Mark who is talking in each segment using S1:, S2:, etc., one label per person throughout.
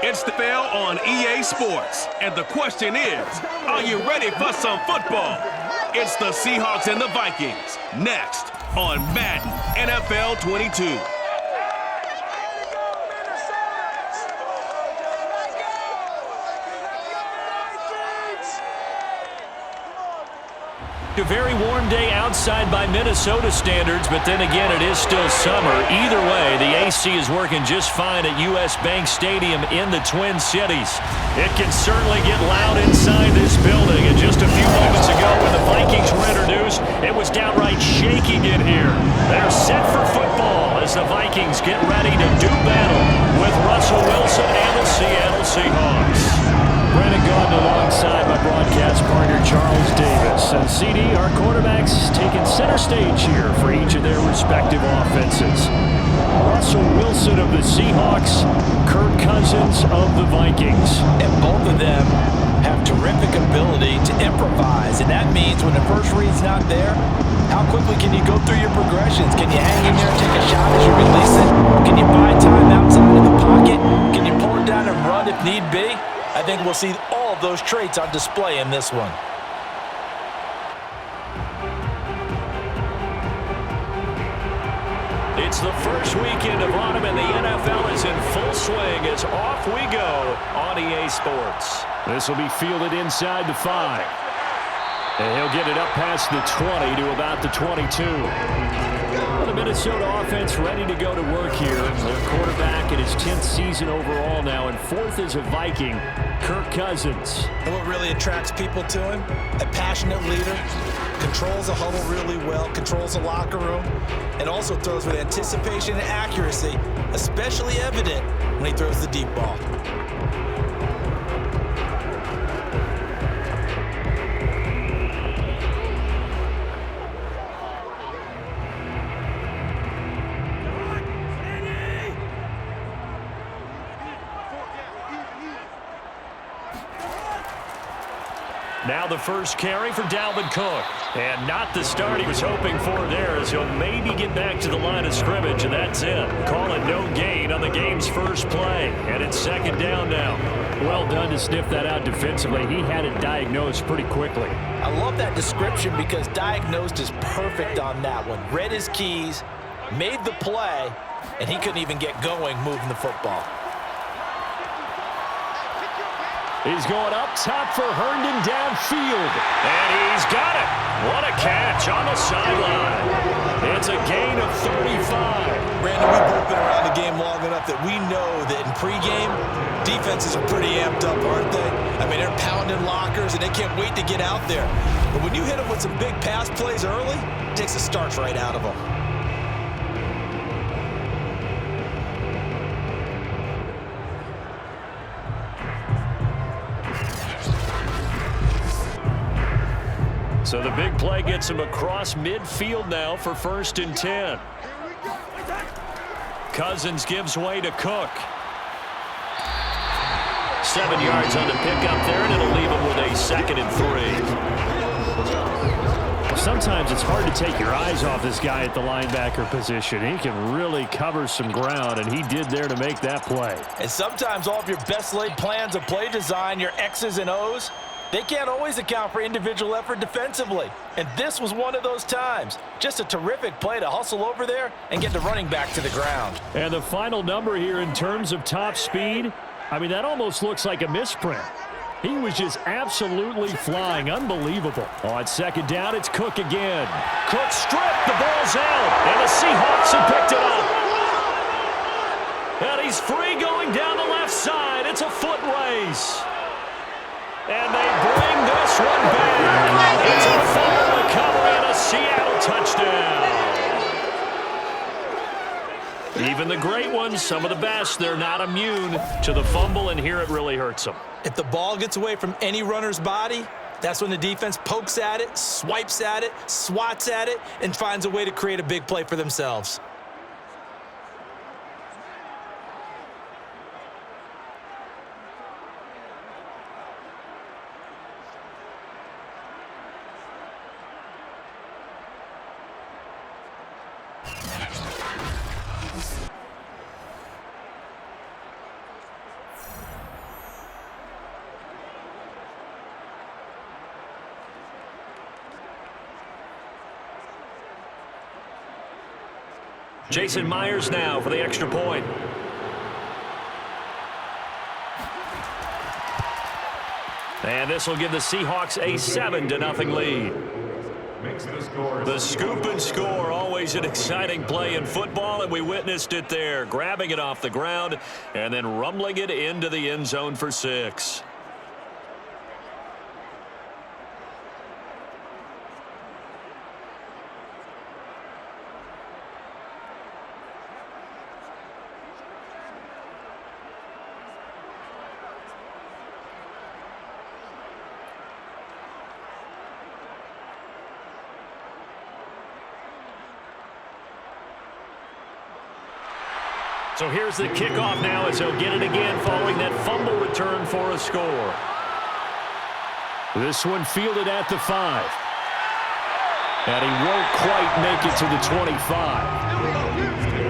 S1: It's the NFL on EA Sports, and the question is, are you ready for some football? It's the Seahawks and the Vikings, next on Madden NFL 22.
S2: A very warm day outside by Minnesota standards, but then again, it is still summer. Either way, the AC is working just fine at US Bank Stadium in the Twin Cities. It can certainly get loud inside this building, and just a few moments ago when the Vikings were introduced, it was downright shaking in here. They're set for football as the Vikings get ready to do battle with Russell Wilson and the Seattle Seahawks. Brandon Gaudin alongside my broadcast partner Charles Davis. And CD, our quarterbacks taking center stage here for each of their respective offenses. Russell Wilson of the Seahawks, Kirk Cousins of the Vikings.
S3: And both of them have terrific ability to improvise. And that means when the first read's not there, how quickly can you go through your progressions? Can you hang in there and take a shot as you release it? Can you buy time outside of the pocket? Can you pull it down and run if need be? I think we'll see all of those traits on display in this one.
S2: It's the first weekend of autumn, and the NFL is in full swing as off we go on EA Sports. This will be fielded inside the 5. And he'll get it up past the 20 to about the 22. Well, the Minnesota offense ready to go to work here. Their quarterback in his 10th season overall now, and 4th as a Viking, Kirk Cousins.
S3: And what really attracts people to him? A passionate leader, controls the huddle really well, controls the locker room, and also throws with anticipation and accuracy, especially evident when he throws the deep ball.
S2: Now the first carry for Dalvin Cook. And not the start he was hoping for there, as he'll maybe get back to the line of scrimmage, and that's it. Call it no gain on the game's first play. And it's second down now. Well done to sniff that out defensively. He had it diagnosed pretty quickly.
S3: I love that description because diagnosed is perfect on that one. Read his keys, made the play, and he couldn't even get going moving the football.
S2: He's going up top for Herndon downfield. And he's got it. What a catch on the sideline. It's a gain of 35.
S3: Brandon, we've both been around the game long enough that we know that in pregame, defenses are pretty amped up, aren't they? I mean, they're pounding lockers, and they can't wait to get out there. But when you hit them with some big pass plays early, it takes the starch right out of them.
S2: So the big play gets him across midfield now for 1st and 10. Cousins gives way to Cook. 7 yards on the pickup there, and it'll leave him with a 2nd and 3. Sometimes it's hard to take your eyes off this guy at the linebacker position. He can really cover some ground, and he did there to make that play.
S3: And sometimes all of your best laid plans of play design, your X's and O's, they can't always account for individual effort defensively. And this was one of those times. Just a terrific play to hustle over there and get the running back to the ground.
S2: And the final number here in terms of top speed, I mean, that almost looks like a misprint. He was just absolutely flying. Unbelievable. On 2nd down, it's Cook again. Cook stripped. The ball's out. And the Seahawks have picked it up. And he's free going down the left side. It's a foot race. And they bring this one back. It's a fumble recovery and a Seattle touchdown. Even the great ones, some of the best, they're not immune to the fumble, and here it really hurts them.
S3: If the ball gets away from any runner's body, that's when the defense pokes at it, swipes at it, swats at it, and finds a way to create a big play for themselves.
S2: Jason Myers now for the extra point. And this will give the Seahawks a 7-0 lead. The scoop and score, always an exciting play in football, and we witnessed it there, grabbing it off the ground and then rumbling it into the end zone for 6. So here's the kickoff now as he'll get it again following that fumble return for a score. This one fielded at the 5. And he won't quite make it to the 25.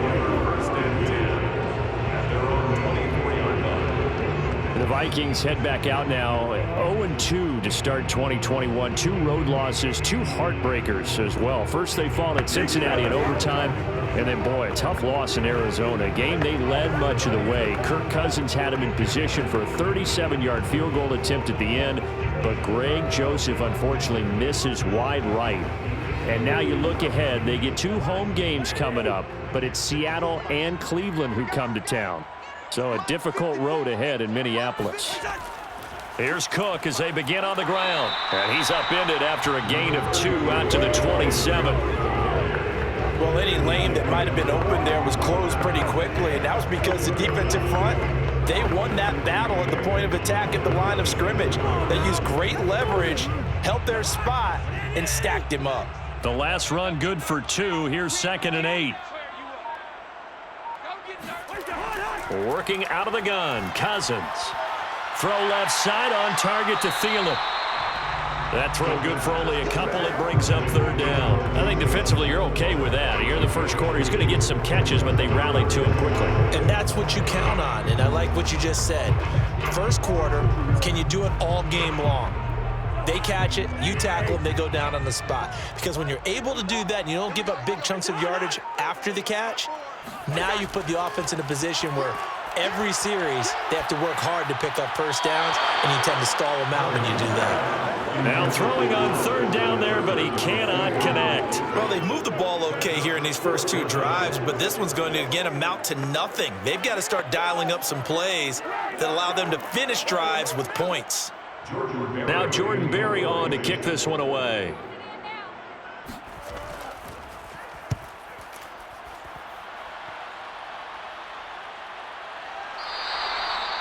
S2: The Vikings head back out now 0-2 to start 2021. 2 road losses, 2 heartbreakers as well. First they fall at Cincinnati in overtime, and then, boy, a tough loss in Arizona. A game they led much of the way. Kirk Cousins had him in position for a 37-yard field goal attempt at the end, but Greg Joseph unfortunately misses wide right. And now you look ahead. They get 2 home games coming up, but it's Seattle and Cleveland who come to town. So a difficult road ahead in Minneapolis. Here's Cook as they begin on the ground. And he's upended after a gain of 2 out to the 27.
S3: Well, any lane that might have been open there was closed pretty quickly, and that was because the defensive front, they won that battle at the point of attack at the line of scrimmage. They used great leverage, held their spot, and stacked him up.
S2: The last run good for 2. Here's 2nd and 8. Working out of the gun, Cousins. Throw left side on target to Thielen. That throw good for only a couple. It brings up 3rd down. I think defensively you're okay with that. Here in the first quarter, he's going to get some catches, but they rallied to him quickly.
S3: And that's what you count on, and I like what you just said. First quarter, can you do it all game long? They catch it, you tackle them, they go down on the spot. Because when you're able to do that and you don't give up big chunks of yardage after the catch, now you put the offense in a position where every series they have to work hard to pick up first downs, and you tend to stall them out when you do that.
S2: Now throwing on 3rd down there, but he cannot connect.
S3: Well, they've moved the ball okay here in these first 2 drives, but this one's going to, again, amount to nothing. They've got to start dialing up some plays that allow them to finish drives with points.
S2: Now Jordan Berry on to kick this one away.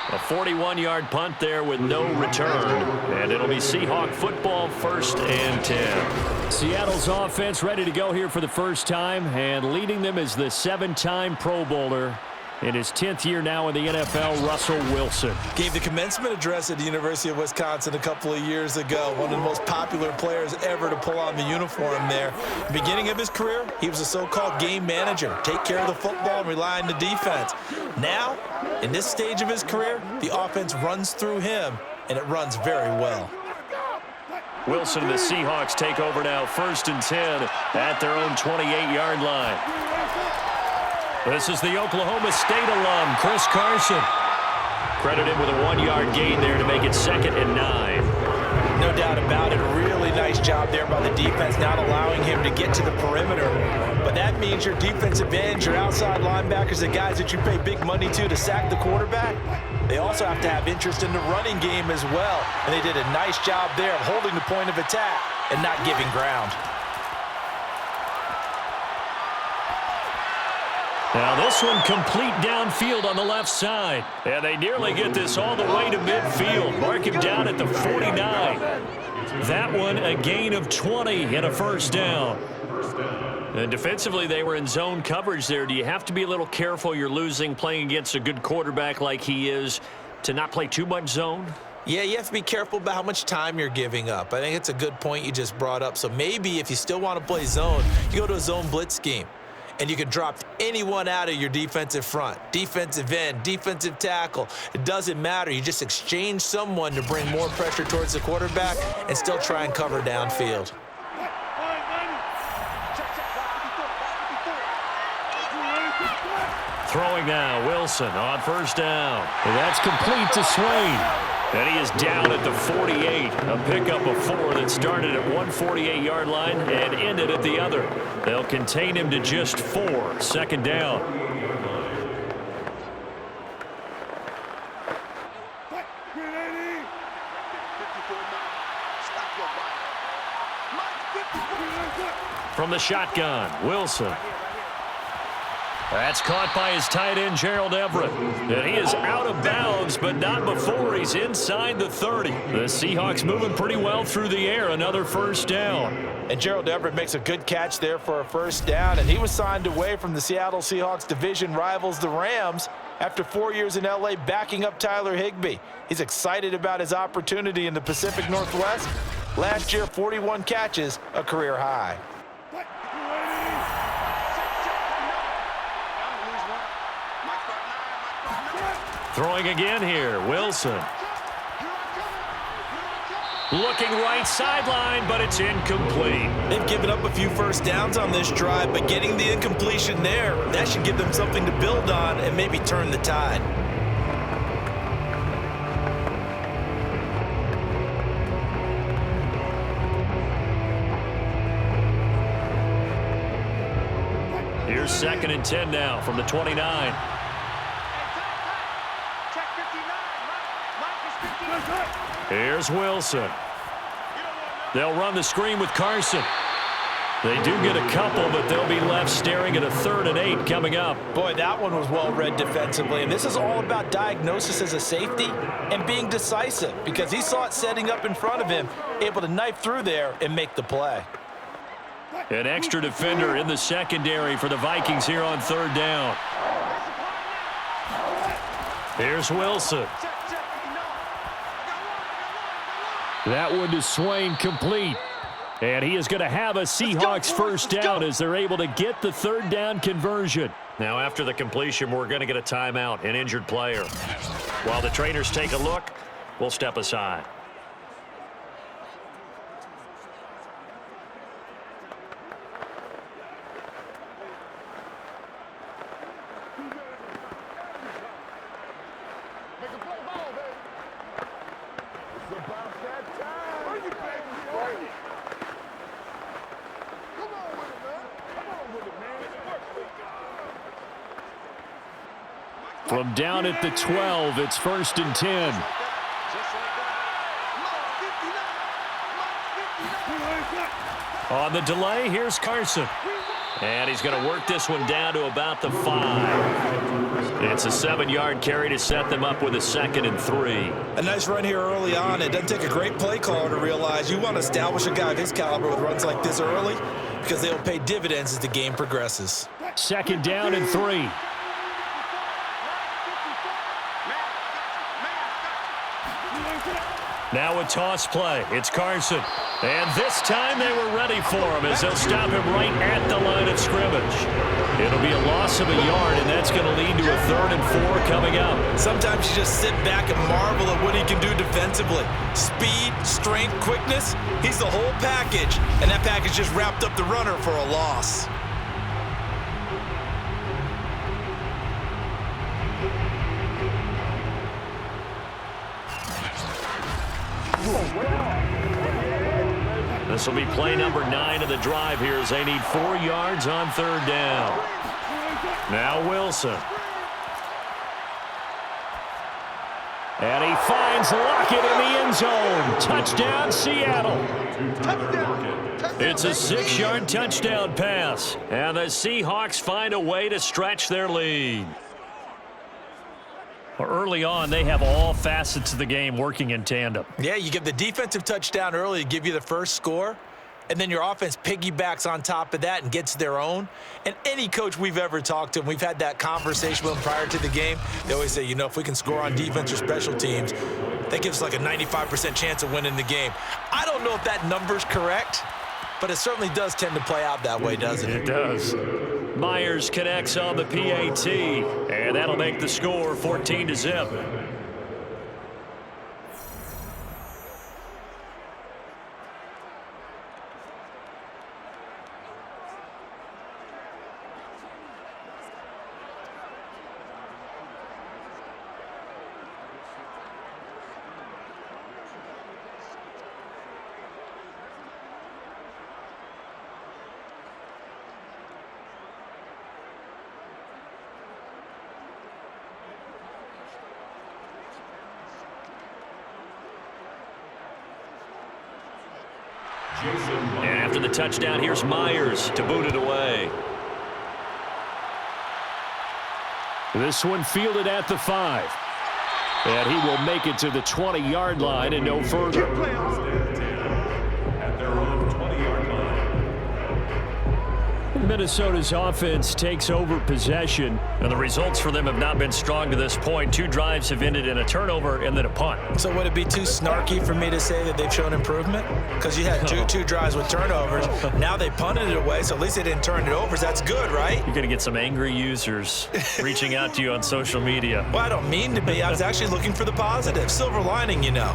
S2: A 41-yard punt there with no return. And it'll be Seahawk football, 1st and 10. Seattle's offense ready to go here for the first time. And leading them is the 7-time Pro Bowler. In his 10th year now in the NFL, Russell Wilson.
S3: Gave the commencement address at the University of Wisconsin a couple of years ago. One of the most popular players ever to pull on the uniform there. Beginning of his career, he was a so-called game manager. Take care of the football and rely on the defense. Now, in this stage of his career, the offense runs through him, and it runs very well.
S2: Wilson and the Seahawks take over now, 1st and 10 at their own 28-yard line. This is the Oklahoma State alum, Chris Carson. Credited with a 1-yard gain there to make it 2nd and 9.
S3: No doubt about it. Really nice job there by the defense, not allowing him to get to the perimeter. But that means your defensive ends, your outside linebackers, the guys that you pay big money to sack the quarterback, they also have to have interest in the running game as well. And they did a nice job there of holding the point of attack and not giving ground.
S2: Now this one complete downfield on the left side. And they nearly get this all the way to midfield. Mark him down at the 49. That one a gain of 20 and a 1st down. And defensively they were in zone coverage there. Do you have to be a little careful you're losing playing against a good quarterback like he is to not play too much zone?
S3: Yeah, you have to be careful about how much time you're giving up. I think it's a good point you just brought up. So maybe if you still want to play zone, you go to a zone blitz scheme. And you can drop anyone out of your defensive front, defensive end, defensive tackle. It doesn't matter. You just exchange someone to bring more pressure towards the quarterback and still try and cover downfield.
S2: Throwing now, Wilson on first down. And that's complete to Swain. And he is down at the 48. A pickup of 4 that started at 148-yard line and ended at the other. They'll contain him to just 4. Second down. From the shotgun, Wilson. That's caught by his tight end, Gerald Everett. And he is out of bounds, but not before he's inside the 30. The Seahawks moving pretty well through the air. Another first down.
S3: And Gerald Everett makes a good catch there for a first down, and he was signed away from the Seattle Seahawks division rivals, the Rams, after 4 years in L.A. backing up Tyler Higbee. He's excited about his opportunity in the Pacific Northwest. Last year, 41 catches, a career high.
S2: Throwing again here, Wilson. Looking right sideline, but it's incomplete.
S3: They've given up a few first downs on this drive, but getting the incompletion there, that should give them something to build on and maybe turn the tide.
S2: Here's 2nd and 10 now from the 29. Here's Wilson. They'll run the screen with Carson. They do get a couple, but they'll be left staring at a 3rd and 8 coming up.
S3: Boy, that one was well read defensively, and this is all about diagnosis as a safety and being decisive because he saw it setting up in front of him, able to knife through there and make the play.
S2: An extra defender in the secondary for the Vikings here on 3rd down. Here's Wilson. That one to Swain complete. And he is going to have a Seahawks first down as they're able to get the 3rd down conversion. Now after the completion, we're going to get a timeout, an injured player. While the trainers take a look, we'll step aside. From down at the 12, it's 1st and 10. On the delay, here's Carson. And he's going to work this one down to about the 5. It's a 7-yard carry to set them up with a 2nd and 3.
S3: A nice run here early on. It doesn't take a great play caller to realize you want to establish a guy of his caliber with runs like this early because they'll pay dividends as the game progresses.
S2: 2nd down and 3. Now a toss play. It's Carson. And this time they were ready for him as they'll stop him right at the line of scrimmage. It'll be a loss of a yard, and that's going to lead to a 3rd and 4 coming up.
S3: Sometimes you just sit back and marvel at what he can do defensively. Speed, strength, quickness, he's the whole package. And that package just wrapped up the runner for a loss.
S2: This will be play number 9 of the drive here as they need 4 yards on 3rd down. Now Wilson. And he finds Lockett in the end zone. Touchdown, Seattle. It's a 6-yard touchdown pass. And the Seahawks find a way to stretch their lead. Early on, they have all facets of the game working in tandem.
S3: Yeah, you get the defensive touchdown early to give you the first score, and then your offense piggybacks on top of that and gets their own. And any coach we've ever talked to, and we've had that conversation with them prior to the game, they always say, you know, if we can score on defense or special teams, that gives us like a 95% chance of winning the game. I don't know if that number's correct, but it certainly does tend to play out that way, doesn't it?
S2: It does. Myers connects on the PAT, and that'll make the score 14-0. And after the touchdown, here's Myers to boot it away. This one fielded at the 5. And he will make it to the 20-yard line and no further. Minnesota's offense takes over possession, and the results for them have not been strong to this point. 2 drives have ended in a turnover and then a punt.
S3: So would it be too snarky for me to say that they've shown improvement? Because you had two drives with turnovers. Now they punted it away, so at least they didn't turn it over. So that's good, right?
S2: You're going to get some angry users reaching out to you on social media.
S3: Well, I don't mean to be. I was actually looking for the positive. Silver lining, you know.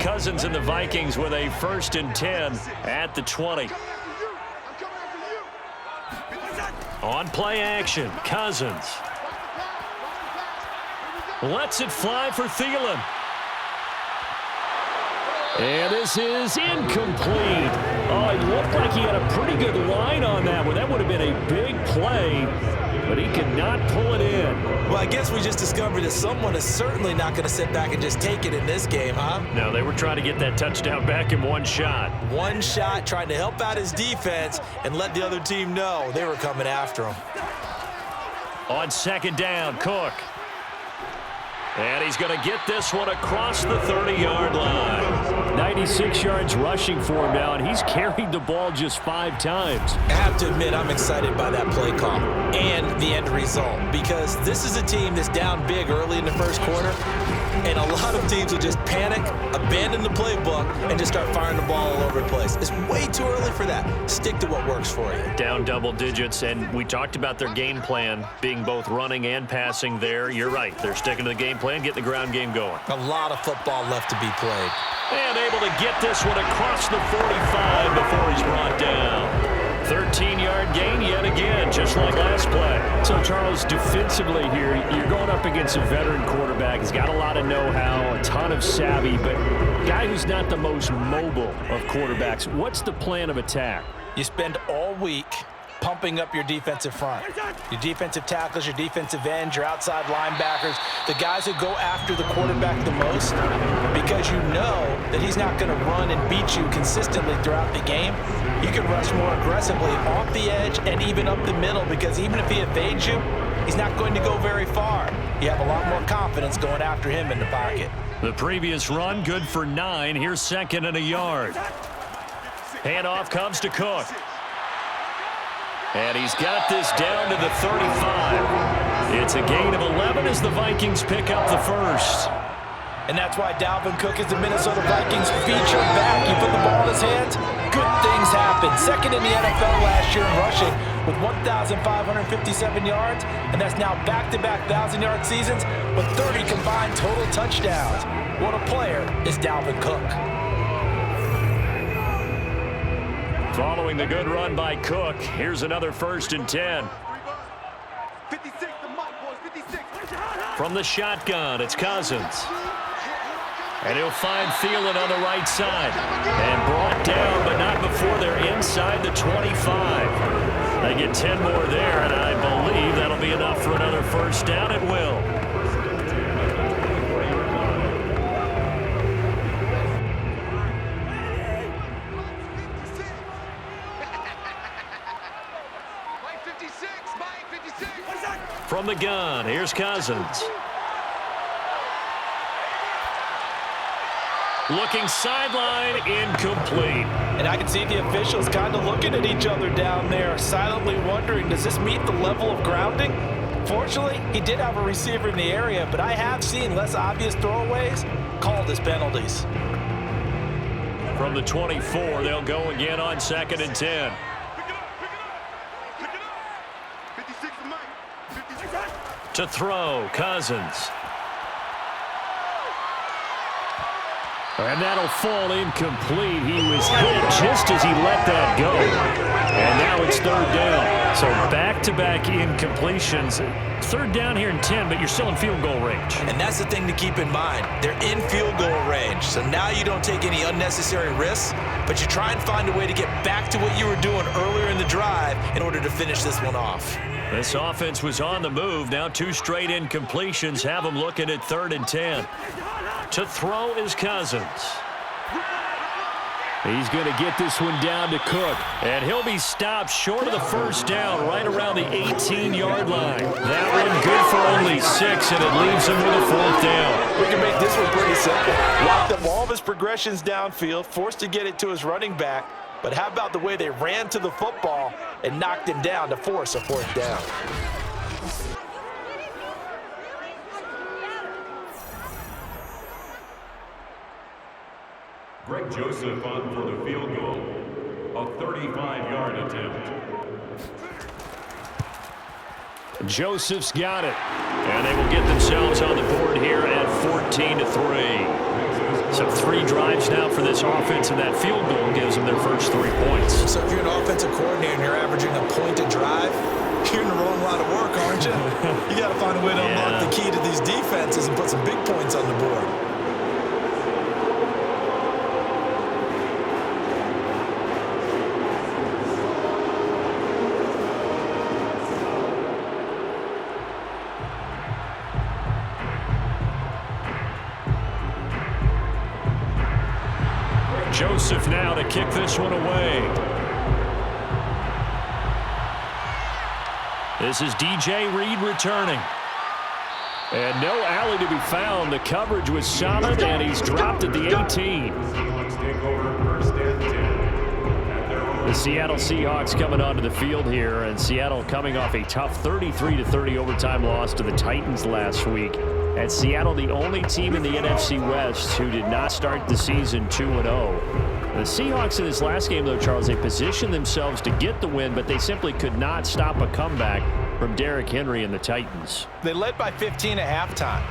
S2: Cousins and the Vikings with a 1st and 10 at the 20. On play action, Cousins lets it fly for Thielen. And this is incomplete. Oh, it looked like he had a pretty good line on that one. That would have been a big play, but he could not pull it in.
S3: Well, I guess we just discovered that someone is certainly not going to sit back and just take it in this game, huh?
S2: No, they were trying to get that touchdown back in one shot.
S3: One shot, trying to help out his defense and let the other team know they were coming after him.
S2: On 2nd down, Cook. And he's going to get this one across the 30-yard line. 96 yards rushing for him now, and he's carried the ball just 5 times.
S3: I have to admit, I'm excited by that play call and the end result, because this is a team that's down big early in the first quarter, and a lot of teams will just panic, abandon the playbook, and just start firing the ball all over the place. It's way too early for that. Stick to what works for you.
S2: Down double digits, and we talked about their game plan being both running and passing there. You're right. They're sticking to the game plan, getting the ground game going.
S3: A lot of football left to be played.
S2: And able to get this one across the 45 before he's brought down. 13-yard gain yet again, just like last play.
S4: So, Charles, defensively here, you're going up against a veteran quarterback. He's got a lot of know-how, a ton of savvy, but guy who's not the most mobile of quarterbacks. What's the plan of attack?
S3: You spend all week pumping up your defensive front. Your defensive tackles, your defensive ends, your outside linebackers, the guys who go after the quarterback the most, because you know that he's not going to run and beat you consistently throughout the game. You can rush more aggressively off the edge and even up the middle, because even if he evades you, he's not going to go very far. You have a lot more confidence going after him in the pocket.
S2: The previous run, good for 9. Here's 2nd and a yard. Handoff comes to Cook. And he's got this down to the 35. It's a gain of 11 as the Vikings pick up the 1st.
S3: And that's why Dalvin Cook is the Minnesota Vikings featured back. You put the ball in his hands, good things happen. 2nd in the NFL last year in rushing with 1,557 yards, and that's now back-to-back 1,000-yard seasons with 30 combined total touchdowns. What a player is Dalvin Cook.
S2: Following the good run by Cook, here's another 1st and 10. From the shotgun, it's Cousins. And he'll find Thielen on the right side. And brought down, but not before they're inside the 25. They get 10 more there, and I believe that'll be enough for another 1st down. It will. From the gun, here's Cousins. Looking sideline, incomplete.
S3: And I can see the officials kind of looking at each other down there, silently wondering, does this meet the level of grounding? Fortunately, he did have a receiver in the area, but I have seen less obvious throwaways called as penalties.
S2: From the 24, they'll go again on 2nd and 10. To throw, Cousins. And that'll fall incomplete. He was hit just as he let that go. And now it's 3rd down. So back-to-back incompletions. 3rd down here in 10, but you're still in field goal range.
S3: And that's the thing to keep in mind. They're in field goal range. So now you don't take any unnecessary risks, but you try and find a way to get back to what you were doing earlier in the drive in order to finish this one off.
S2: This offense was on the move. Now 2 straight incompletions have them looking at 3rd and 10. To throw is Cousins.
S4: He's going to get this one down to Cook. And he'll be stopped short of the first down right around the 18-yard line. That one good for only 6, and it leaves him with a 4th down.
S3: We can make this one pretty simple. Locked up all of his progressions downfield, forced to get it to his running back. But how about the way they ran to the football and knocked him down to force a 4th down?
S5: Greg Joseph on for the field goal. A 35-yard attempt.
S4: Joseph's got it. And they will get themselves on the board here at 14-3. So 3 drives now for this offense, and that field goal gives them their first 3 points.
S3: So if you're an offensive coordinator and you're averaging a point a drive, you're in the wrong line of work, aren't you? You got to find a way to unlock the key to these defenses and put some big points on the board.
S4: Joseph now to kick this one away. This is DJ Reed returning. And no alley to be found. The coverage was solid, and he's dropped at the 18. The Seattle Seahawks coming onto the field here, and Seattle coming off a tough 33-30 overtime loss to the Titans last week. And Seattle, the only team in the NFC West who did not start the season 2-0. The Seahawks in this last game, though, Charles, they positioned themselves to get the win, but they simply could not stop a comeback from Derrick Henry and the Titans.
S3: They led by 15 at halftime,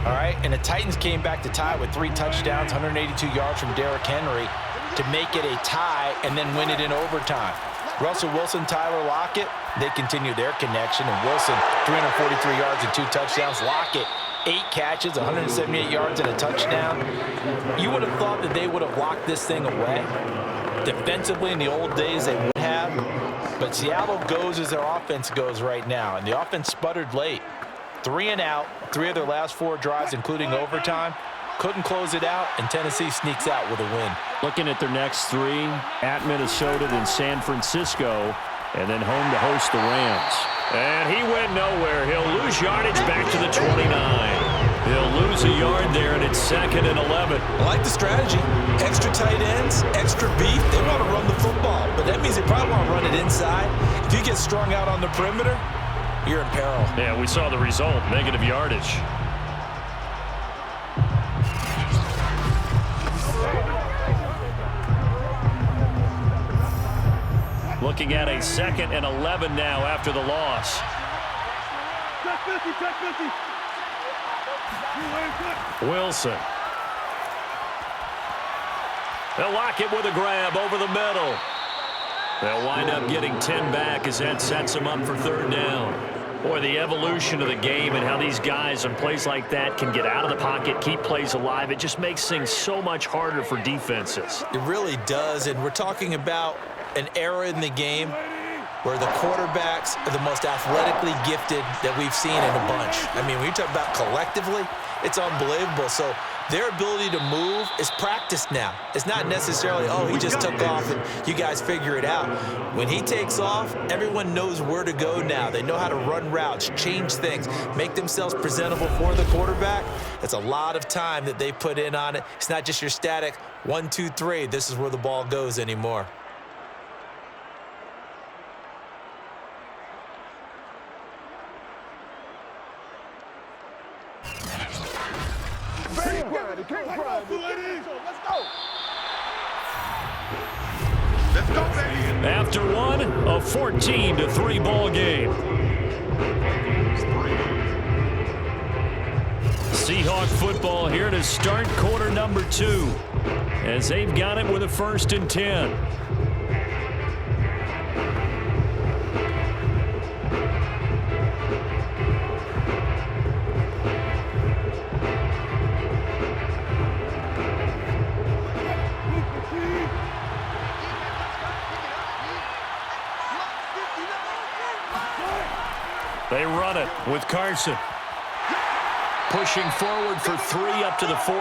S3: all right? And the Titans came back to tie with 3 touchdowns, 182 yards from Derrick Henry to make it a tie and then win it in overtime. Russell Wilson, Tyler Lockett, they continue their connection. And Wilson, 343 yards and 2 touchdowns. Lockett, 8 catches, 178 yards and a touchdown. You would have thought that they would have locked this thing away. Defensively, in the old days, they would have. But Seattle goes as their offense goes right now. And the offense sputtered late. 3 and out, 3 of their last 4 drives, including overtime. Couldn't close it out, and Tennessee sneaks out with a win.
S4: Looking at their next 3, at Minnesota, then San Francisco, and then home to host the Rams. And he went nowhere. He'll lose yardage back to the 29. He'll lose a yard there, and it's 2nd and 11.
S3: I like the strategy. Extra tight ends, extra beef. They want to run the football, but that means they probably want to run it inside. If you get strung out on the perimeter, you're in peril.
S4: Yeah, we saw the result, negative yardage. Looking at a 2nd and 11 now after the loss. Wilson. They'll lock it with a grab over the middle. They'll wind up getting 10 back as that sets them up for 3rd down. Boy, the evolution of the game and how these guys on plays like that can get out of the pocket, keep plays alive, it just makes things so much harder for defenses.
S3: It really does, and we're talking about an era in the game where the quarterbacks are the most athletically gifted that we've seen in a bunch. I mean, when you talk about collectively, it's unbelievable. So their ability to move is practiced now. It's not necessarily, oh, he just took off and you guys figure it out. When he takes off, everyone knows where to go now. They know how to run routes, change things, make themselves presentable for the quarterback. That's a lot of time that they put in on it. It's not just your static 1, 2, 3, this is where the ball goes anymore.
S4: After one, a 14-3 ball game. Seahawk football here to start quarter number 2 as they've got it with a 1st and 10. They run it with Carson.
S2: pushing forward for 3 up to the 48.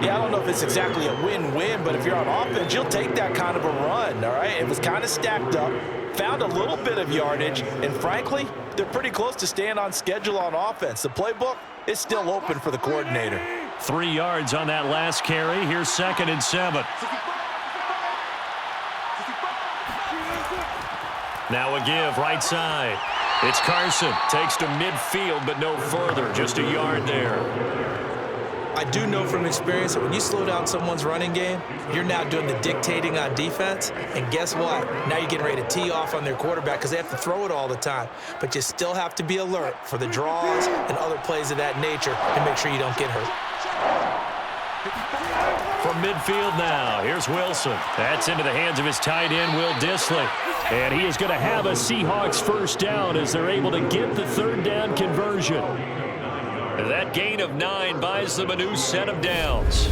S3: Yeah, I don't know if it's exactly a win-win, but if you're on offense, you'll take that kind of a run, all right? It was kind of stacked up, found a little bit of yardage, and frankly, they're pretty close to staying on schedule on offense. The playbook is still open for the coordinator.
S2: 3 yards on that last carry. Here's 2nd and 7. Now a give right side. It's Carson. Takes to midfield, but no further. Just a yard there.
S3: I do know from experience that when you slow down someone's running game, you're now doing the dictating on defense. And guess what? Now you're getting ready to tee off on their quarterback because they have to throw it all the time. But you still have to be alert for the draws and other plays of that nature to make sure you don't get hurt.
S2: From midfield now, here's Wilson. That's into the hands of his tight end, Will Dissly. And he is going to have a Seahawks first down as they're able to get the 3rd down conversion. That gain of 9 buys them a new set of downs.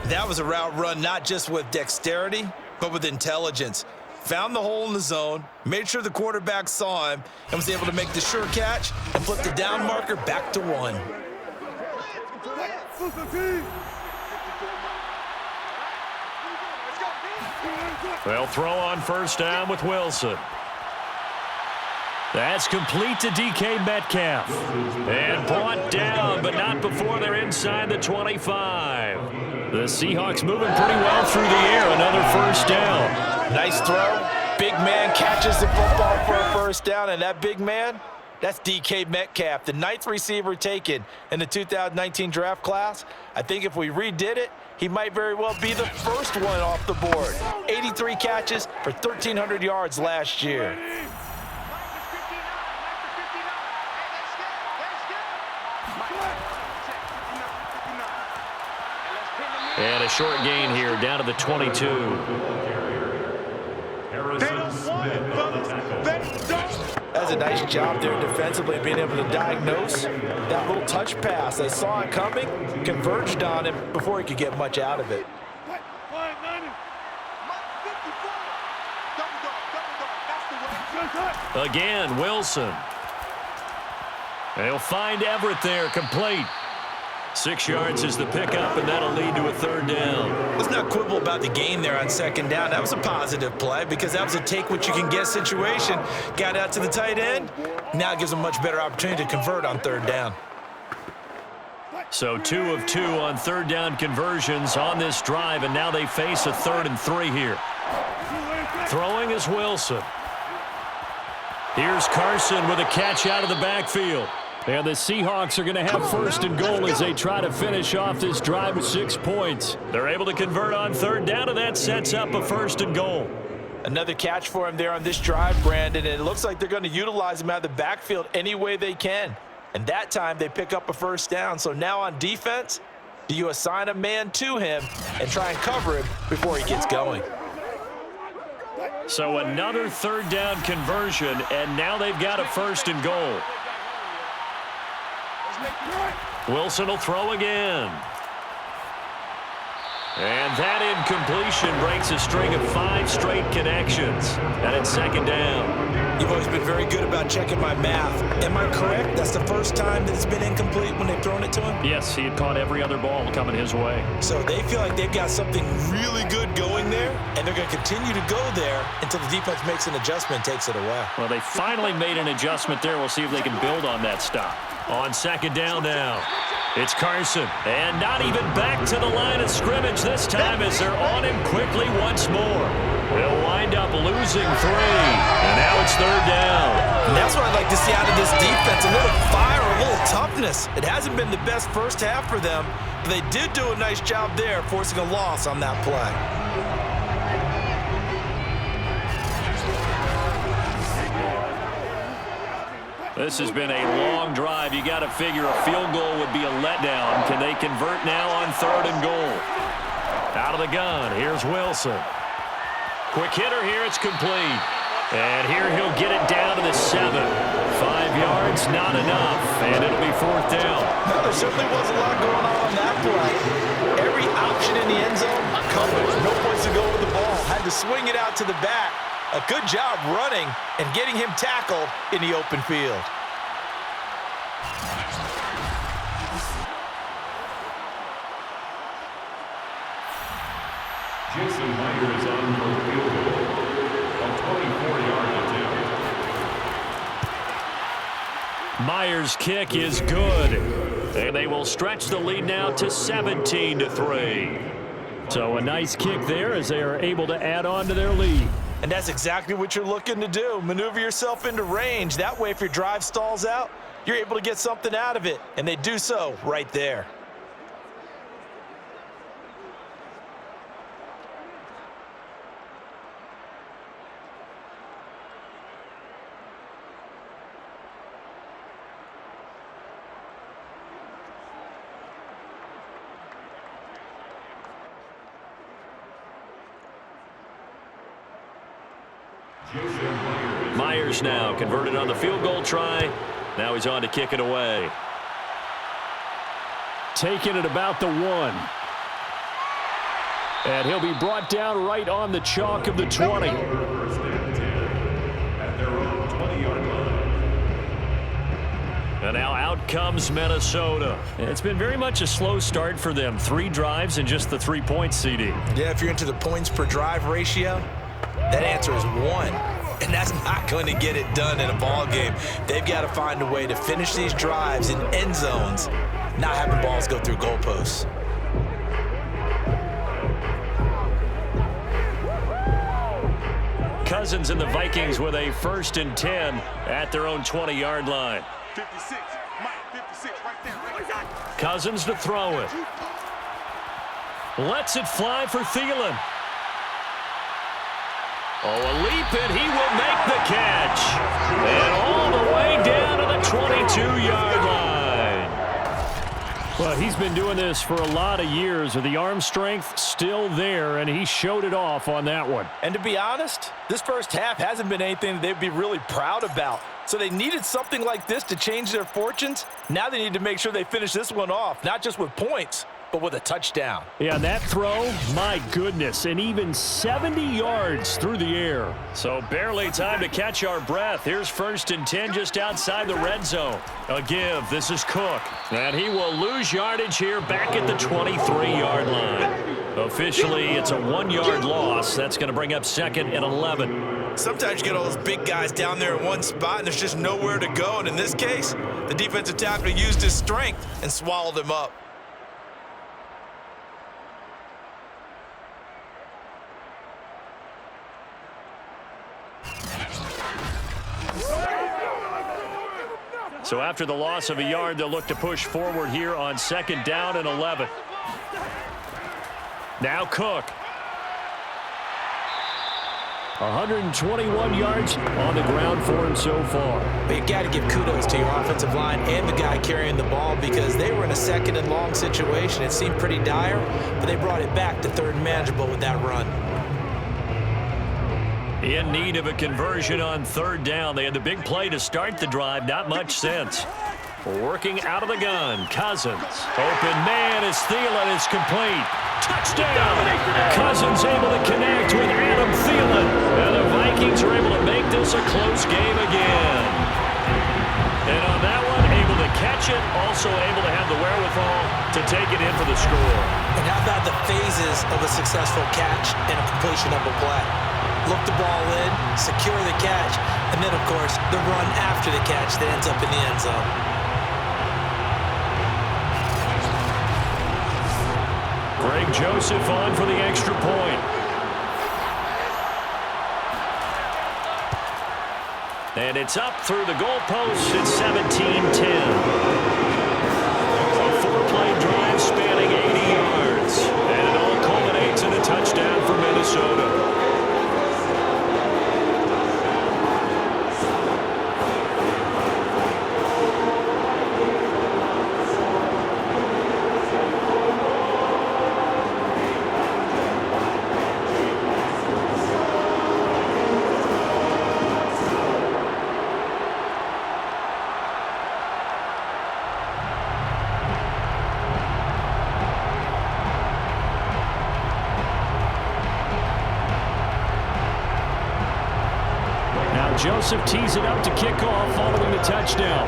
S3: That was a route run not just with dexterity, but with intelligence. Found the hole in the zone, made sure the quarterback saw him, and was able to make the sure catch and flip the down marker back to 1.
S2: They'll throw on first down with Wilson. That's complete to DK Metcalf. And brought down, but not before they're inside the 25. The Seahawks moving pretty well through the air. Another first down.
S3: Nice throw. Big man catches the football for a first down, and that big man, that's DK Metcalf, the 9th receiver taken in the 2019 draft class. I think if we redid it, he might very well be the first one off the board. 83 catches for 1,300 yards last year.
S2: And a short gain here, down to the 22.
S3: That's a nice job there defensively, being able to diagnose that little touch pass. They saw it coming, converged on him before he could get much out of it.
S2: Again, Wilson. They'll find Everett there, complete. 6 yards is the pickup, and that'll lead to a 3rd down.
S3: Let's not quibble about the gain there on 2nd down. That was a positive play because that was a take-what-you-can-get situation. Got out to the tight end. Now it gives them a much better opportunity to convert on 3rd down.
S2: So 2 of 2 on 3rd down conversions on this drive, and now they face a 3rd and 3 here. Throwing is Wilson. Here's Carson with a catch out of the backfield. And the Seahawks are going to have 1st and goal as they try to finish off this drive with 6 points. They're able to convert on 3rd down, and that sets up a 1st and goal.
S3: Another catch for him there on this drive, Brandon, and it looks like they're going to utilize him out of the backfield any way they can. And that time they pick up a 1st down. So now on defense, do you assign a man to him and try and cover him before he gets going?
S2: So another 3rd down conversion, and now they've got a 1st and goal. Wilson will throw again. And that incompletion breaks a string of 5 straight connections. And it's 2nd down.
S3: You've always been very good about checking my math. Am I correct? That's the first time that it's been incomplete when they've thrown it to him?
S2: Yes, he had caught every other ball coming his way.
S3: So they feel like they've got something really good going there, and they're going to continue to go there until the defense makes an adjustment and takes it away.
S2: Well, they finally made an adjustment there. We'll see if they can build on that stop. On 2nd down now, it's Carson. And not even back to the line of scrimmage this time as they're on him quickly once more. They'll wind up losing 3. And now it's 3rd down.
S3: And that's what I'd like to see out of this defense. A little fire, a little toughness. It hasn't been the best first half for them, but they did do a nice job there forcing a loss on that play.
S2: This has been a long drive. You got to figure a field goal would be a letdown. Can they convert now on 3rd and goal? Out of the gun, here's Wilson. Quick hitter here, it's complete. And here he'll get it down to the 7. 5 yards, not enough, and it'll be 4th down.
S3: No, there certainly was a lot going on that play. Every option in the end zone covered. No place to go with the ball. Had to swing it out to the back. A good job running and getting him tackled in the open field.
S5: Jason Myers is on for the field goal. A 24-yard attempt.
S4: Myers' kick is good. And they will stretch the lead now to 17-3. So a nice kick there as they are able to add on to their lead.
S3: And that's exactly what you're looking to do. Maneuver yourself into range. That way, if your drive stalls out, you're able to get something out of it. And they do so right there.
S4: Myers now converted on the field goal try. Now he's on to kick it away.
S2: Taking it about the 1. And he'll be brought down right on the chalk of the 20.
S5: First and 10 at their own 20-yard line.
S4: And now out comes Minnesota. It's been very much a slow start for them. 3 drives and just the 3 points, CD.
S3: Yeah, if you're into the points per drive ratio, that answer is 1. And that's not going to get it done in a ball game. They've got to find a way to finish these drives in end zones, not having balls go through goalposts.
S4: Cousins and the Vikings with a 1st and 10 at their own 20-yard line.
S6: 56, Mike, 56, right there, right.
S4: Cousins to throw it. Lets it fly for Thielen. Oh, a leap, and he will make the catch. And all the way down to the 22-yard line.
S2: Well, he's been doing this for a lot of years with the arm strength still there, and he showed it off on that one.
S3: And to be honest, this first half hasn't been anything that they'd be really proud about. So they needed something like this to change their fortunes. Now they need to make sure they finish this one off, not just with points, but with a touchdown.
S2: Yeah, that throw, my goodness, and even 70 yards through the air.
S4: So barely time to catch our breath. Here's 1st and 10 just outside the red zone. A give. This is Cook. And he will lose yardage here back at the 23-yard line. Officially, it's a 1-yard loss. That's going to bring up 2nd and 11.
S3: Sometimes you get all those big guys down there in one spot, and there's just nowhere to go. And in this case, the defensive tackle used his strength and swallowed him up.
S4: So after the loss of a yard, they'll look to push forward here on 2nd down and 11. Now Cook.
S2: 121 yards on the ground for him so far.
S3: But you've got to give kudos to your offensive line and the guy carrying the ball because they were in a 2nd and long situation. It seemed pretty dire, but they brought it back to 3rd and manageable with that run.
S4: In need of a conversion on 3rd down. They had the big play to start the drive. Not much sense. Working out of the gun. Cousins. Open man as Thielen is complete. Touchdown! Cousins able to connect with Adam Thielen. And the Vikings are able to make this a close game again. And on that one, able to catch it. Also able to have the wherewithal to take it in for the score.
S3: And how about the phases of a successful catch and a completion of a play? Look the ball in, secure the catch, and then, of course, the run after the catch that ends up in the end zone.
S4: Greg Joseph on for the extra point. And it's up through the goalpost at 17-10. A 4-play drive spanning 80 yards. And it all culminates in a touchdown for Minnesota.
S2: Joseph tees it up to kick off following the touchdown.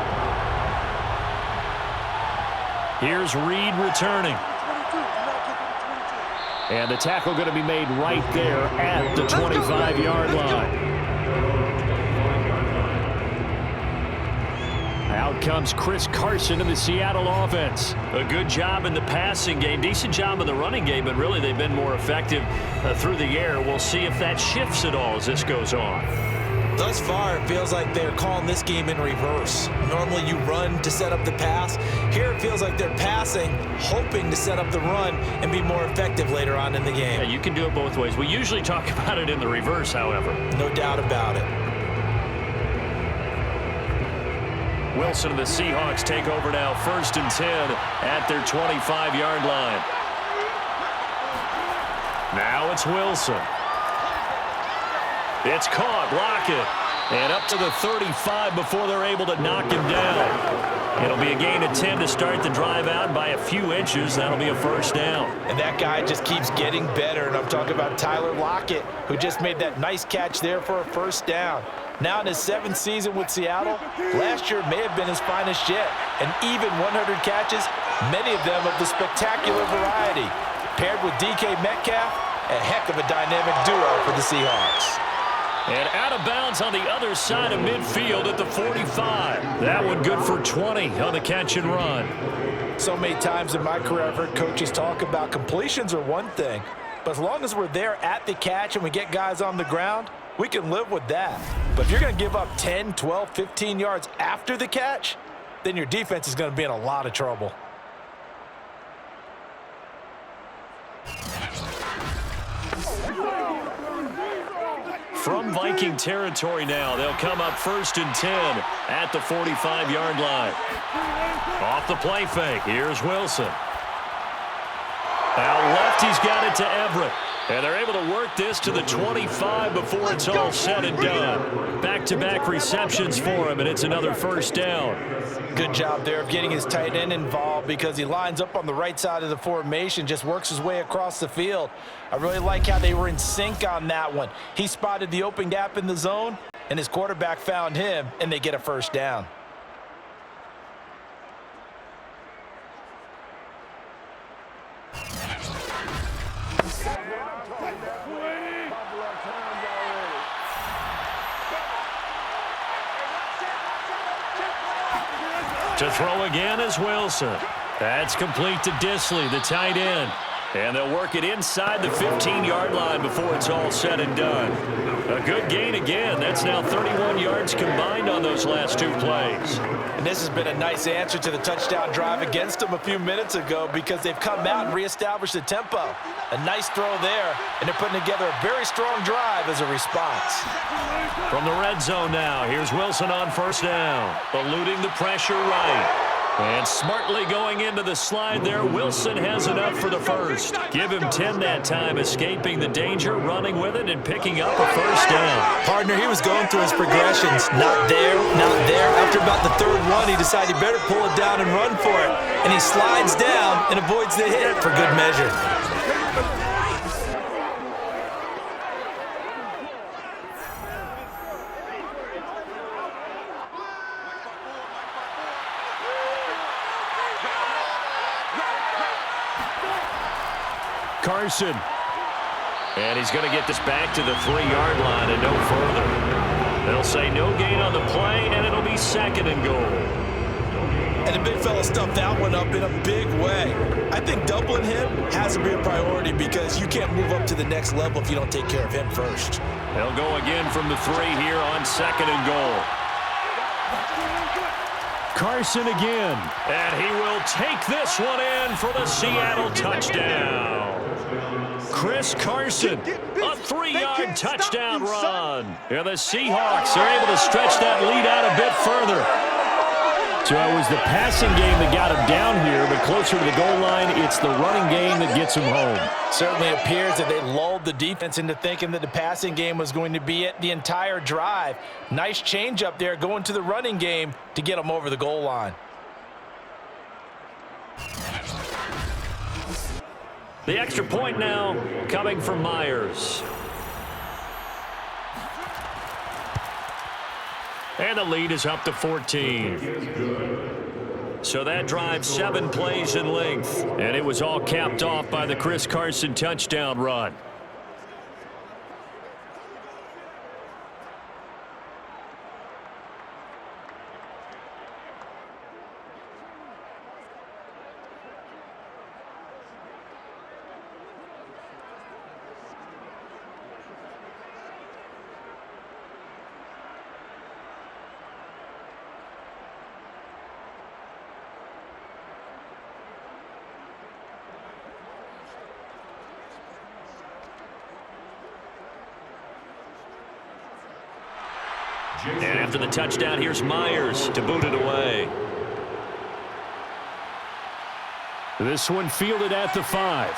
S2: Here's Reed returning.
S4: And the tackle going to be made right there at the 25-yard line. Out comes Chris Carson in the Seattle offense.
S2: A good job in the passing game, decent job in the running game, but really they've been more effective through the air. We'll see if that shifts at all as this goes on.
S3: Thus far, it feels like they're calling this game in reverse. Normally you run to set up the pass. Here it feels like they're passing, hoping to set up the run and be more effective later on in the game.
S2: Yeah, you can do it both ways. We usually talk about it in the reverse, however.
S3: No doubt about it.
S2: Wilson and the Seahawks take over now, 1st and 10 at their 25-yard line. Now it's Wilson. It's caught, Lockett, and up to the 35 before they're able to knock him down. It'll be a gain of 10 to start the drive out by a few inches. That'll be a 1st down.
S3: And that guy just keeps getting better, and I'm talking about Tyler Lockett, who just made that nice catch there for a 1st down. Now in his 7th season with Seattle, last year may have been his finest yet. And even 100 catches, many of them of the spectacular variety. Paired with DK Metcalf, a heck of a dynamic duo for the Seahawks.
S2: And out of bounds on the other side of midfield at the 45. That one good for 20 on the catch and run.
S3: So many times in my career I've heard coaches talk about completions are one thing, but as long as we're there at the catch and we get guys on the ground, we can live with that. But if you're going to give up 10, 12, 15 yards after the catch, then your defense is going to be in a lot of trouble.
S2: From Viking territory now, they'll come up 1st and 10 at the 45-yard line. Off the play fake, here's Wilson. Out left, he's got it to Everett. And they're able to work this to the 25 before it's all said and done. Back-to-back receptions for him, and it's another 1st down.
S3: Good job there of getting his tight end involved because he lines up on the right side of the formation, just works his way across the field. I really like how they were in sync on that one. He spotted the open gap in the zone, and his quarterback found him, and they get a 1st down.
S2: To throw again is Wilson. That's complete to Disley, the tight end. And they'll work it inside the 15-yard line before it's all said and done. A good gain again. That's now 31 yards combined on those last 2 plays.
S3: And this has been a nice answer to the touchdown drive against them a few minutes ago because they've come out and reestablished the tempo. A nice throw there, and they're putting together a very strong drive as a response.
S2: From the red zone now, here's Wilson on 1st down, eluding the pressure right. And smartly going into the slide there, Wilson has enough for the 1st. Give him 10 that time, escaping the danger, running with it, and picking up a 1st down.
S3: Partner, he was going through his progressions. Not there, not there. After about the 3rd one, he decided he better pull it down and run for it. And he slides down and avoids the hit for good measure.
S2: Carson. And he's going to get this back to the 3-yard line and no further. They'll say no gain on the play, and it'll be 2nd and goal.
S3: And the big fella stuffed that one up in a big way. I think doubling him has to be a priority because you can't move up to the next level if you don't take care of him first.
S2: They'll go again from the 3 here on 2nd and goal. Carson again. And he will take this one in for the Seattle touchdown. Chris Carson, a 3-yard touchdown run. And the Seahawks are able to stretch that lead out a bit further.
S4: So it was the passing game that got him down here, but closer to the goal line, it's the running game that gets him home.
S3: Certainly appears that they lulled the defense into thinking that the passing game was going to be it the entire drive. Nice change up there going to the running game to get them over the goal line.
S2: The extra point now coming from Myers. And the lead is up to 14. So that drive 7 plays in length. And it was all capped off by the Chris Carson touchdown run. And after the touchdown, here's Myers to boot it away.
S4: This one fielded at the 5.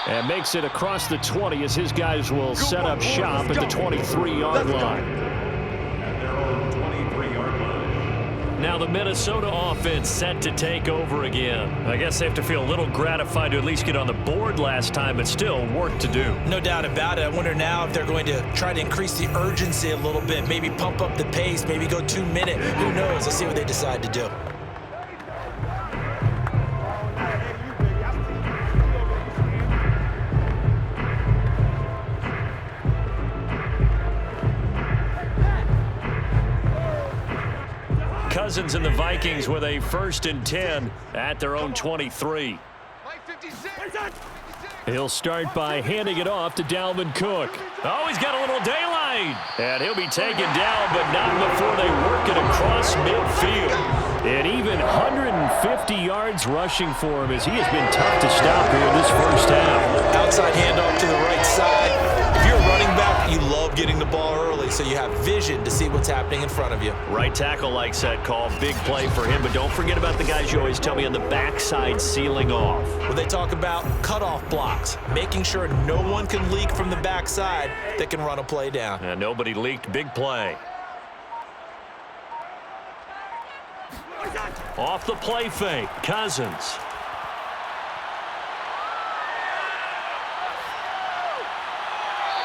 S4: And makes it across the 20 as his guys will set up shop at the 23-yard line.
S5: At their own 23-yard line.
S2: Now the Minnesota offense set to take over again. I guess they have to feel a little gratified to at least get on the board last time, but still work to do.
S3: No doubt about it. I wonder now if they're going to try to increase the urgency a little bit, maybe pump up the pace, maybe go 2-minute. Who knows? Let's see what they decide to do.
S2: Cousins and the Vikings with a 1st and 10 at their own 23.
S4: He'll start by handing it off to Dalvin Cook.
S2: Oh, he's got a little daylight. And he'll be taken down, but not before they work it across midfield.
S4: And even 150 yards rushing for him as he has been tough to stop here in this first half.
S3: Outside handoff to the right side. If you're a running back, you love getting the ball early, so you have vision to see what's happening in front of you.
S2: Right tackle likes that call. Big play for him, but don't forget about the guys you always tell me on the backside sealing off.
S3: When they talk about cutoff blocks, making sure no one can leak from the backside that can run a play down.
S2: And nobody leaked. Big play. Off the play fake, Cousins.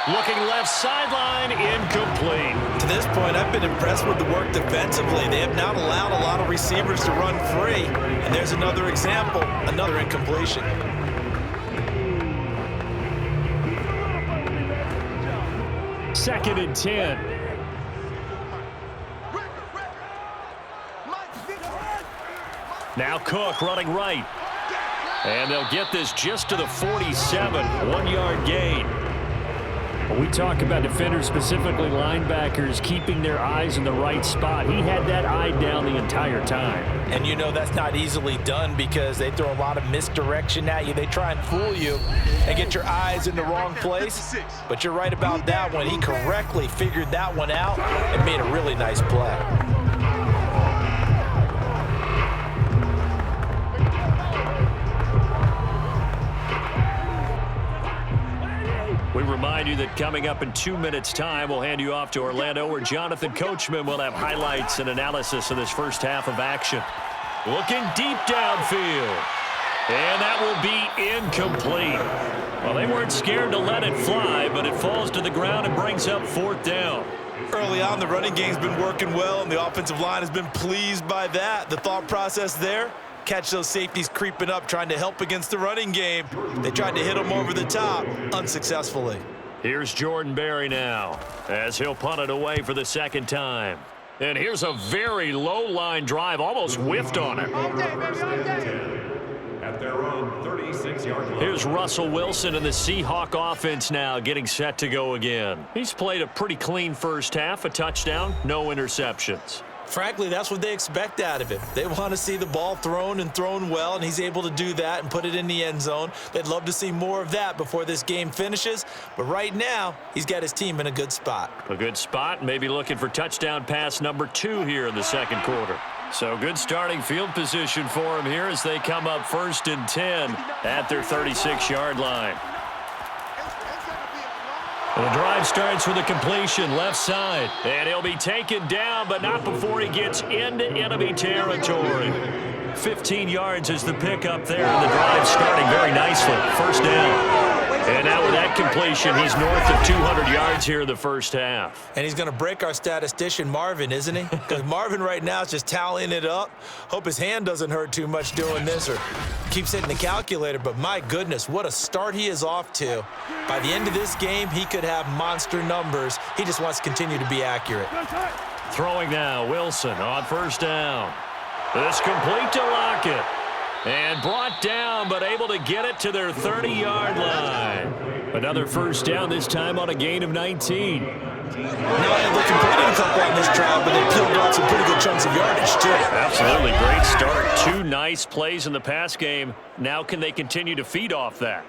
S2: Looking left sideline, incomplete.
S3: To this point, I've been impressed with the work defensively. They have not allowed a lot of receivers to run free. And there's another example, another incompletion.
S4: Second and 10.
S2: Now Cook running right. And they'll get this just to the 47, 1-yard gain.
S4: When we talk about defenders, specifically linebackers, keeping their eyes in the right spot, he had that eye down the entire time.
S3: And you know that's not easily done because they throw a lot of misdirection at you. They try and fool you and get your eyes in the wrong place. But you're right about that one. He correctly figured that one out and made a really nice play.
S2: We remind you that coming up in 2 minutes' time, we'll hand you off to Orlando, where Jonathan Coachman will have highlights and analysis of this first half of action. Looking deep downfield. And that will be incomplete. Well, they weren't scared to let it fly, but it falls to the ground and brings up 4th down.
S3: Early on, the running game's been working well, and the offensive line has been pleased by that. The thought process there, catch those safeties creeping up, trying to help against the running game. They tried to hit them over the top, unsuccessfully.
S2: Here's Jordan Berry now, as he'll punt it away for the 2nd time. And here's a very low line drive, almost whiffed on it.
S5: At their own 36-yard line.
S2: Here's Russell Wilson and the Seahawk offense now getting set to go again. He's played a pretty clean first half, a touchdown, no interceptions.
S3: Frankly, that's what they expect out of him. They want to see the ball thrown and thrown well, and he's able to do that and put it in the end zone. They'd love to see more of that before this game finishes, but right now, he's got his team in a good spot.
S2: A good spot, maybe looking for touchdown pass number 2 here in the 2nd quarter. So good starting field position for him here as they come up 1st and 10 at their 36-yard line. The drive starts with a completion left side, and he'll be taken down, but not before he gets into enemy territory. 15 yards is the pickup there, and the drive starting very nicely. 1st down. And now with that completion, he's north of 200 yards here in the first half.
S3: And he's going to break our statistician, Marvin, isn't he? Because Marvin right now is just tallying it up. Hope his hand doesn't hurt too much doing this or keeps hitting the calculator. But my goodness, what a start he is off to. By the end of this game, he could have monster numbers. He just wants to continue to be accurate.
S2: Throwing now, Wilson on first down. This complete to Lockett. And brought down, but able to get it to their 30-yard line. Another first down, this time on a gain of 19.
S3: Now they completed a couple on this drive, but they peeled off some pretty good chunks of yardage, too.
S2: Absolutely great start. Two nice plays in the pass game. Now can they continue to feed off that?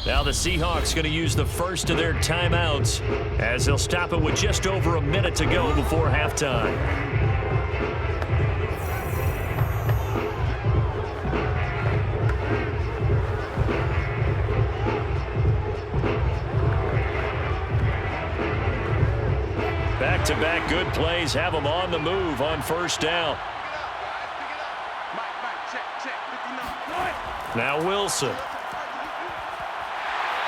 S2: Now the Seahawks going to use the first of their timeouts as they'll stop it with just over a minute to go before halftime. Back-to-back good plays have them on the move on first down. Now Wilson.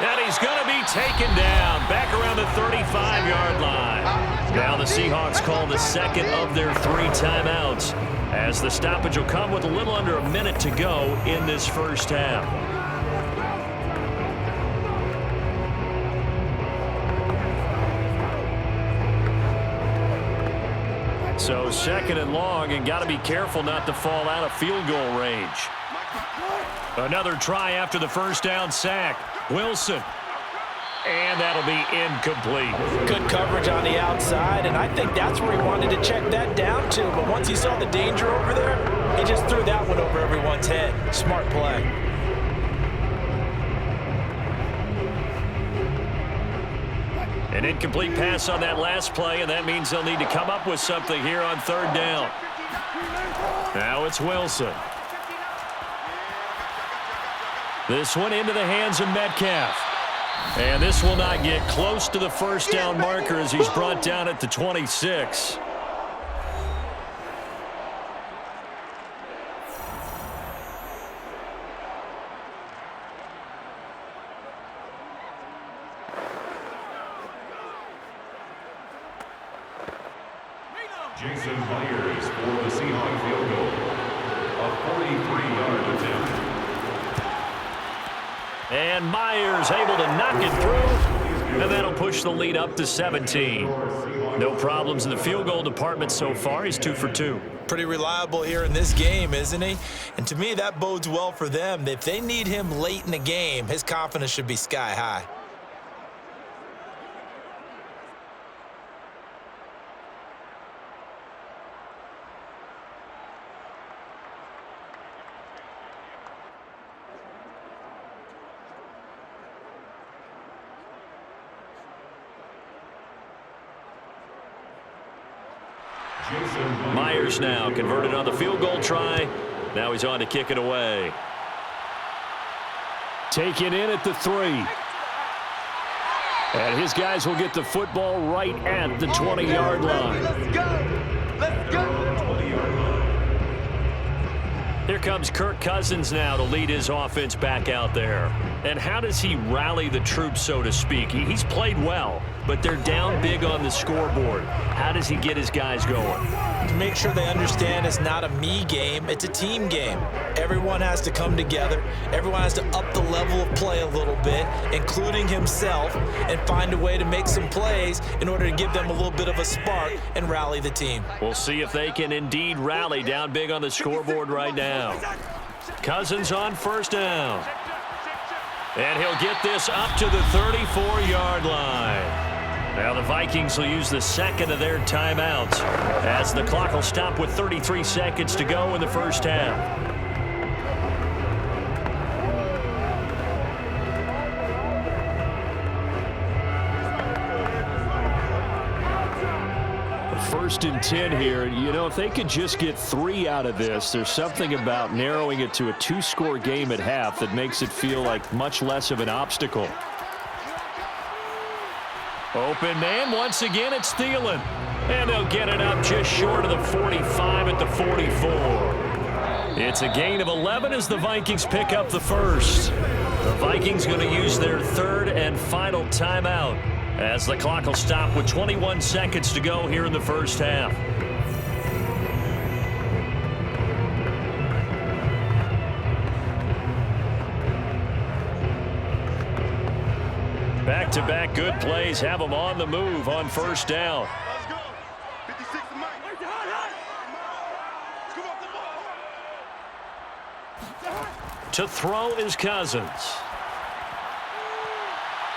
S2: And he's going to be taken down back around the 35-yard line. Now the Seahawks call the second of their 3 timeouts as the stoppage will come with a little under a minute to go in this first half. So second and long, and got to be careful not to fall out of field goal range. Another try after the first down sack. Wilson. And that'll be incomplete.
S3: Good coverage on the outside, and I think that's where he wanted to check that down to. But once he saw the danger over there, he just threw that one over everyone's head. Smart play.
S2: An incomplete pass on that last play, and that means they'll need to come up with something here on third down. Now it's Wilson. This one into the hands of Metcalf. And this will not get close to the first down marker as he's brought down at the 26.
S5: Jason Myers for the Seahawks field goal. A 43-yard attempt.
S2: And Myers able to knock it through. And that'll push the lead up to 17. No problems in the field goal department so far. He's 2 for 2.
S3: Pretty reliable here in this game, isn't he? And to me, that bodes well for them. If they need him late in the game, his confidence should be sky high.
S2: Myers now converted on the field goal try. Now he's on to kick it away.
S4: Taken in at the 3. And his guys will get the football right at the 20-yard line.
S6: Let's go. Let's go.
S2: Here comes Kirk Cousins now to lead his offense back out there. And how does he rally the troops, so to speak? He's played well, but they're down big on the scoreboard. How does he get his guys going?
S3: To make sure they understand it's not a me game, it's a team game. Everyone has to come together. Everyone has to up the level of play a little bit, including himself, and find a way to make some plays in order to give them a little bit of a spark and rally the team.
S2: We'll see if they can indeed rally down big on the scoreboard right now. Cousins on first down. And he'll get this up to the 34-yard line. Now the Vikings will use the second of their timeouts as the clock will stop with 33 seconds to go in the first half.
S4: First and 10 here. You know, if they could just get 3 out of this, there's something about narrowing it to a 2-score game at half that makes it feel like much less of an obstacle.
S2: Open man, once again it's Thielen. And they'll get it up just short of the 45 at the 44. It's a gain of 11 as the Vikings pick up the first. The Vikings going to use their third and final timeout as the clock will stop with 21 seconds to go here in the first half. Back-to-back good plays have them on the move on first down.
S6: Let's go. 56 to Mike.
S2: To throw is Cousins.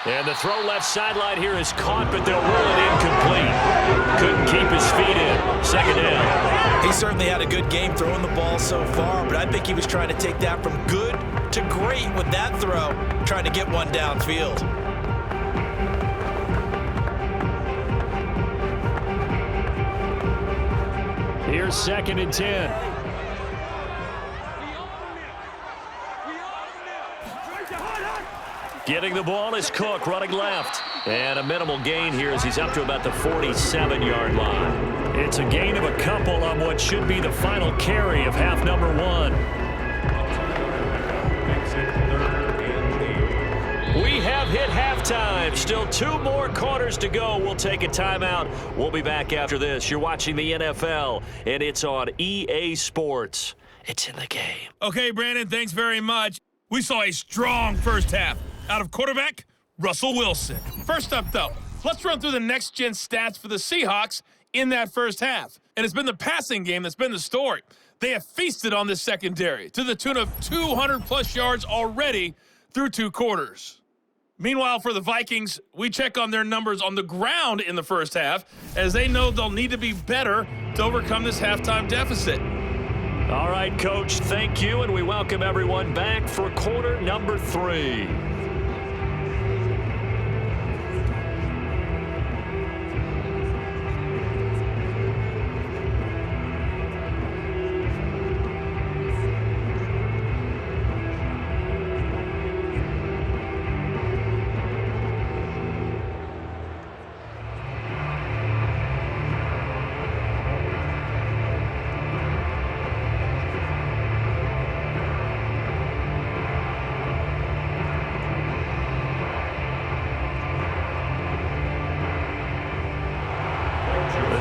S2: And the throw left sideline here is caught, but they'll roll it incomplete. Couldn't keep his feet in. Second down.
S3: He certainly had a good game throwing the ball so far, but I think he was trying to take that from good to great with that throw, trying to get one downfield.
S2: Here's 2nd and 10. Getting the ball is Cook running left. And a minimal gain here as he's up to about the 47-yard line. It's a gain of a couple on what should be the final carry of half number 1. We have hit halftime. Still 2 more quarters to go. We'll take a timeout. We'll be back after this. You're watching the NFL, and it's on EA Sports. It's in the game.
S7: Okay, Brandon, thanks very much. We saw a strong first half out of quarterback Russell Wilson. First up, though, let's run through the next-gen stats for the Seahawks in that first half. And it's been the passing game that's been the story. They have feasted on this secondary to the tune of 200-plus yards already through 2 quarters. Meanwhile, for the Vikings, we check on their numbers on the ground in the first half, as they know they'll need to be better to overcome this halftime deficit.
S2: All right, Coach, thank you, and we welcome everyone back for quarter number 3.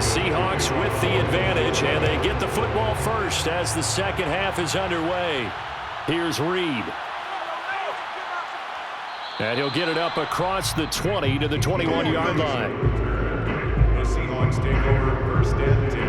S2: Seahawks with the advantage, and they get the football first as the second half is underway. Here's Reed. And he'll get it up across the 20 to the 21-yard line.
S5: The Seahawks take over first and 10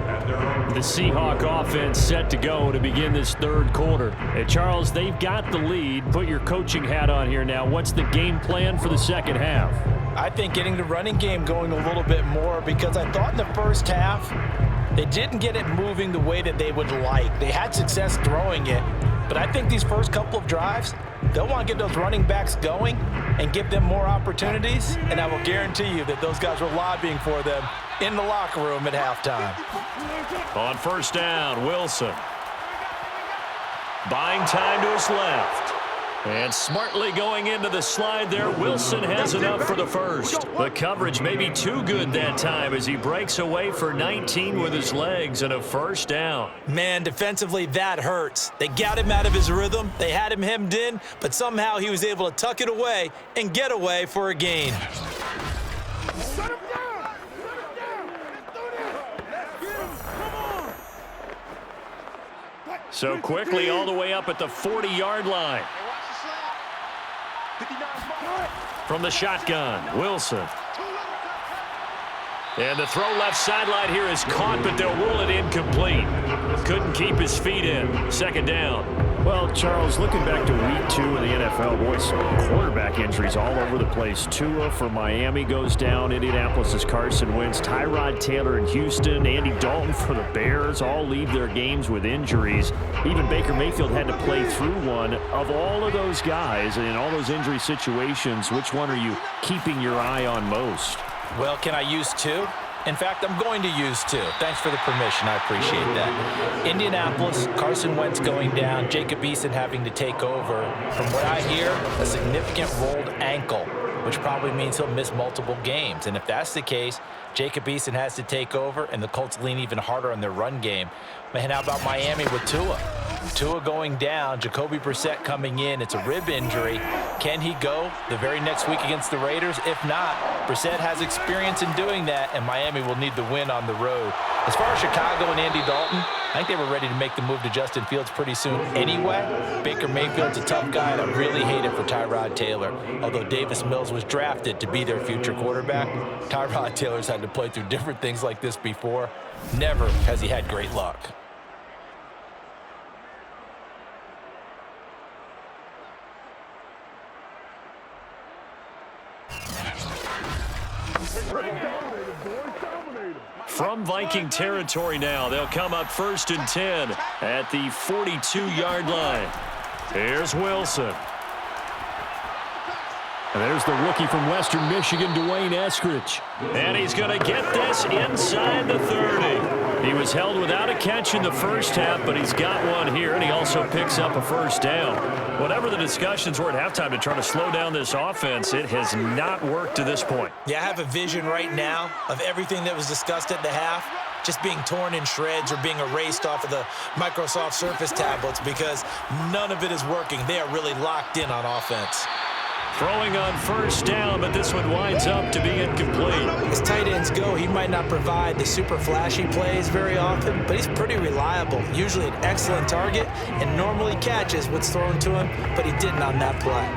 S5: at their own.
S2: The Seahawk offense set to go to begin this third quarter. And Charles, they've got the lead. Put your coaching hat on here now. What's the game plan for the second half?
S3: I think getting the running game going a little bit more, because I thought in the first half they didn't get it moving the way that they would like. They had success throwing it, but I think these first couple of drives, they'll want to get those running backs going and give them more opportunities, and I will guarantee you that those guys were lobbying for them in the locker room at halftime.
S2: On first down, Wilson. Buying time to his left. And smartly going into the slide there, Wilson has it up for the first. The coverage may be too good that time as he breaks away for 19 with his legs and a first down.
S3: Man, defensively, that hurts. They got him out of his rhythm. They had him hemmed in, but somehow he was able to tuck it away and get away for a gain.
S6: Shut him down.
S2: So quickly all the way up at the 40-yard line. From the shotgun, Wilson. And the throw left sideline here is caught, but they'll rule it incomplete. Couldn't keep his feet in. Second down.
S4: Well, Charles, looking back to week 2 of the NFL, boys, quarterback injuries all over the place. Tua for Miami goes down. Indianapolis' Carson Wentz. Tyrod Taylor in Houston. Andy Dalton for the Bears all leave their games with injuries. Even Baker Mayfield had to play through one. Of all of those guys in all those injury situations, which one are you keeping your eye on most?
S3: Well, can I use 2? In fact, I'm going to use 2. Thanks for the permission. I appreciate that. Indianapolis, Carson Wentz going down, Jacob Eason having to take over. From what I hear, a significant rolled ankle. which probably means he'll miss multiple games. And if that's the case, Jacob Eason has to take over, and the Colts lean even harder on their run game. Man, how about Miami with Tua? Tua going down, Jacoby Brissett coming in. It's a rib injury. Can he go the very next week against the Raiders? If not, Brissett has experience in doing that, and Miami will need the win on the road. As far as Chicago and Andy Dalton, I think they were ready to make the move to Justin Fields pretty soon anyway. Baker Mayfield's a tough guy, and I really hate it for Tyrod Taylor. Although Davis Mills was drafted to be their future quarterback, Tyrod Taylor's had to play through different things like this before. Never has he had great luck.
S4: From Viking territory now, they'll come up 1st and 10 at the 42-yard line. Here's Wilson. And there's the rookie from Western Michigan, Dwayne Eskridge. And he's going to get this inside the 30. He was held without a catch in the first half, but he's got one here, and he also picks up a first down. Whatever the discussions were at halftime to try to slow down this offense, it has not worked to this point.
S3: Yeah, I have a vision right now of everything that was discussed at the half just being torn in shreds or being erased off of the Microsoft Surface tablets because none of it is working. They are really locked in on offense.
S4: Throwing on first down, but this one winds up to be incomplete.
S3: As tight ends go, he might not provide the super flashy plays very often, but he's pretty reliable. Usually an excellent target and normally catches what's thrown to him, but he didn't on that play.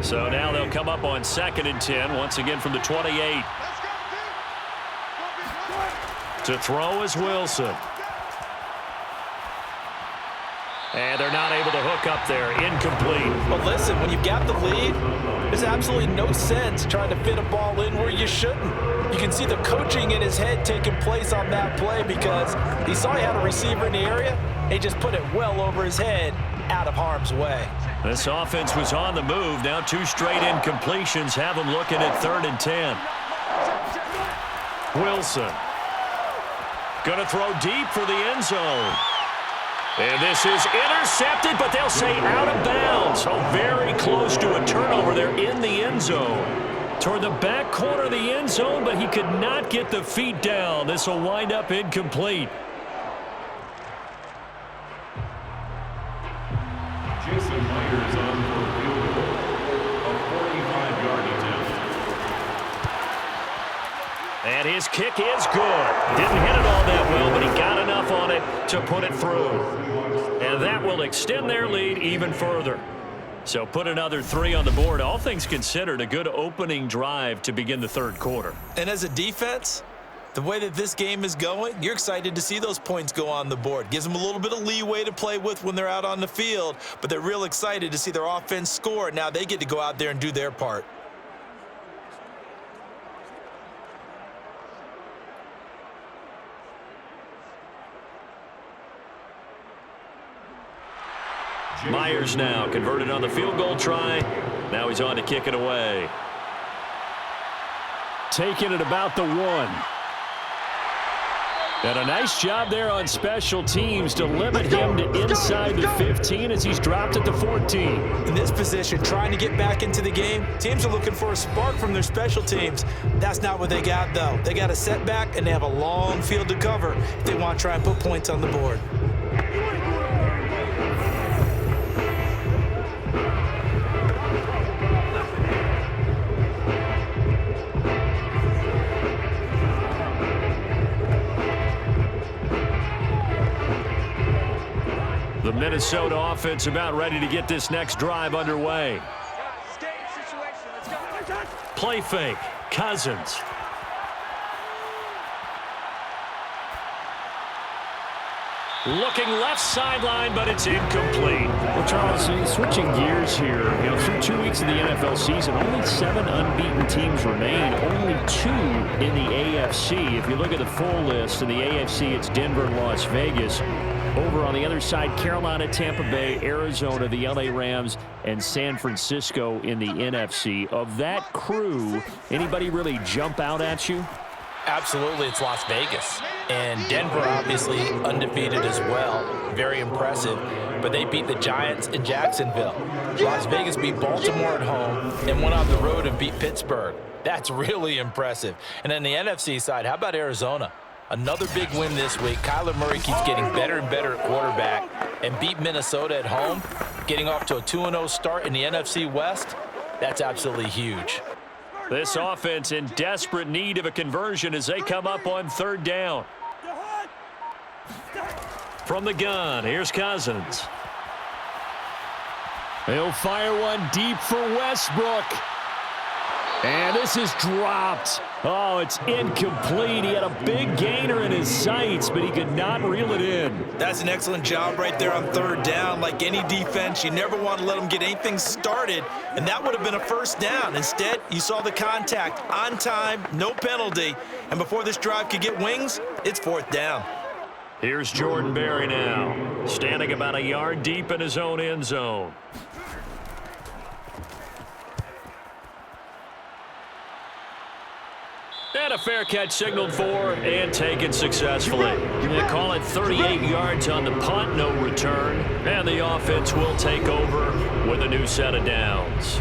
S4: So now they'll come up on 2nd and 10, once again from the 28. To throw is Wilson. And they're not able to hook up there. Incomplete.
S3: But listen, when you've got the lead, there's absolutely no sense trying to fit a ball in where you shouldn't. You can see the coaching in his head taking place on that play because he saw he had a receiver in the area. He just put it well over his head, out of harm's way.
S4: This offense was on the move. Now 2 straight incompletions have them looking at 3rd and 10. Wilson. Going to throw deep for the end zone. And this is intercepted, but they'll say out of bounds. So very close to a turnover there in the end zone. Toward the back corner of the end zone, but he could not get the feet down. This will wind up incomplete.
S5: Jason Myers on for a field goal. A 45-yard attempt.
S4: And his kick is good. Didn't hit it all that well, but he got enough on it to put it through. And that will extend their lead even further. So put another 3 on the board. All things considered, a good opening drive to begin the 3rd quarter.
S3: And as a defense, the way that this game is going, you're excited to see those points go on the board. Gives them a little bit of leeway to play with when they're out on the field, but they're real excited to see their offense score. Now they get to go out there and do their part.
S4: Myers now converted on the field goal try. Now he's on to kick it away.
S2: Taking it about the 1. And a nice job there on special teams to limit him to inside the 15 as he's dropped at the 14.
S3: In this position, trying to get back into the game, teams are looking for a spark from their special teams. That's not what they got, though. They got a setback, and they have a long field to cover if they want to try and put points on the board.
S4: The Minnesota offense about ready to get this next drive underway. Play fake. Cousins. Looking left sideline, but it's incomplete.
S2: Well, Charles, switching gears here, through 2 weeks of the NFL season, only 7 unbeaten teams remain, only 2 in the AFC. If you look at the full list in the AFC, it's Denver and Las Vegas. Over on the other side, Carolina, Tampa Bay, Arizona, the LA Rams, and San Francisco in the NFC. Of that crew, anybody really jump out at you?
S3: Absolutely, it's Las Vegas. And Denver, obviously, undefeated as well. Very impressive. But they beat the Giants in Jacksonville. Las Vegas beat Baltimore at home and went on the road and beat Pittsburgh. That's really impressive. And then the NFC side, how about Arizona? Another big win this week. Kyler Murray keeps getting better and better at quarterback and beat Minnesota at home, getting off to a 2-0 start in the NFC West. That's absolutely huge.
S2: This offense in desperate need of a conversion as they come up on third down. From the gun, here's Cousins. He'll fire one deep for Westbrook. And this is dropped. Oh, it's incomplete. He had a big gainer in his sights, but he could not reel it in.
S3: That's an excellent job right there on third down. Like any defense, you never want to let them get anything started, and that would have been a first down. Instead, you saw the contact on time, no penalty, and before this drive could get wings, it's fourth down.
S2: Here's Jordan Berry now, standing about a yard deep in his own end zone. And a fair catch signaled for and taken successfully. They call it 38 yards on the punt, no return. And the offense will take over with a new set of downs.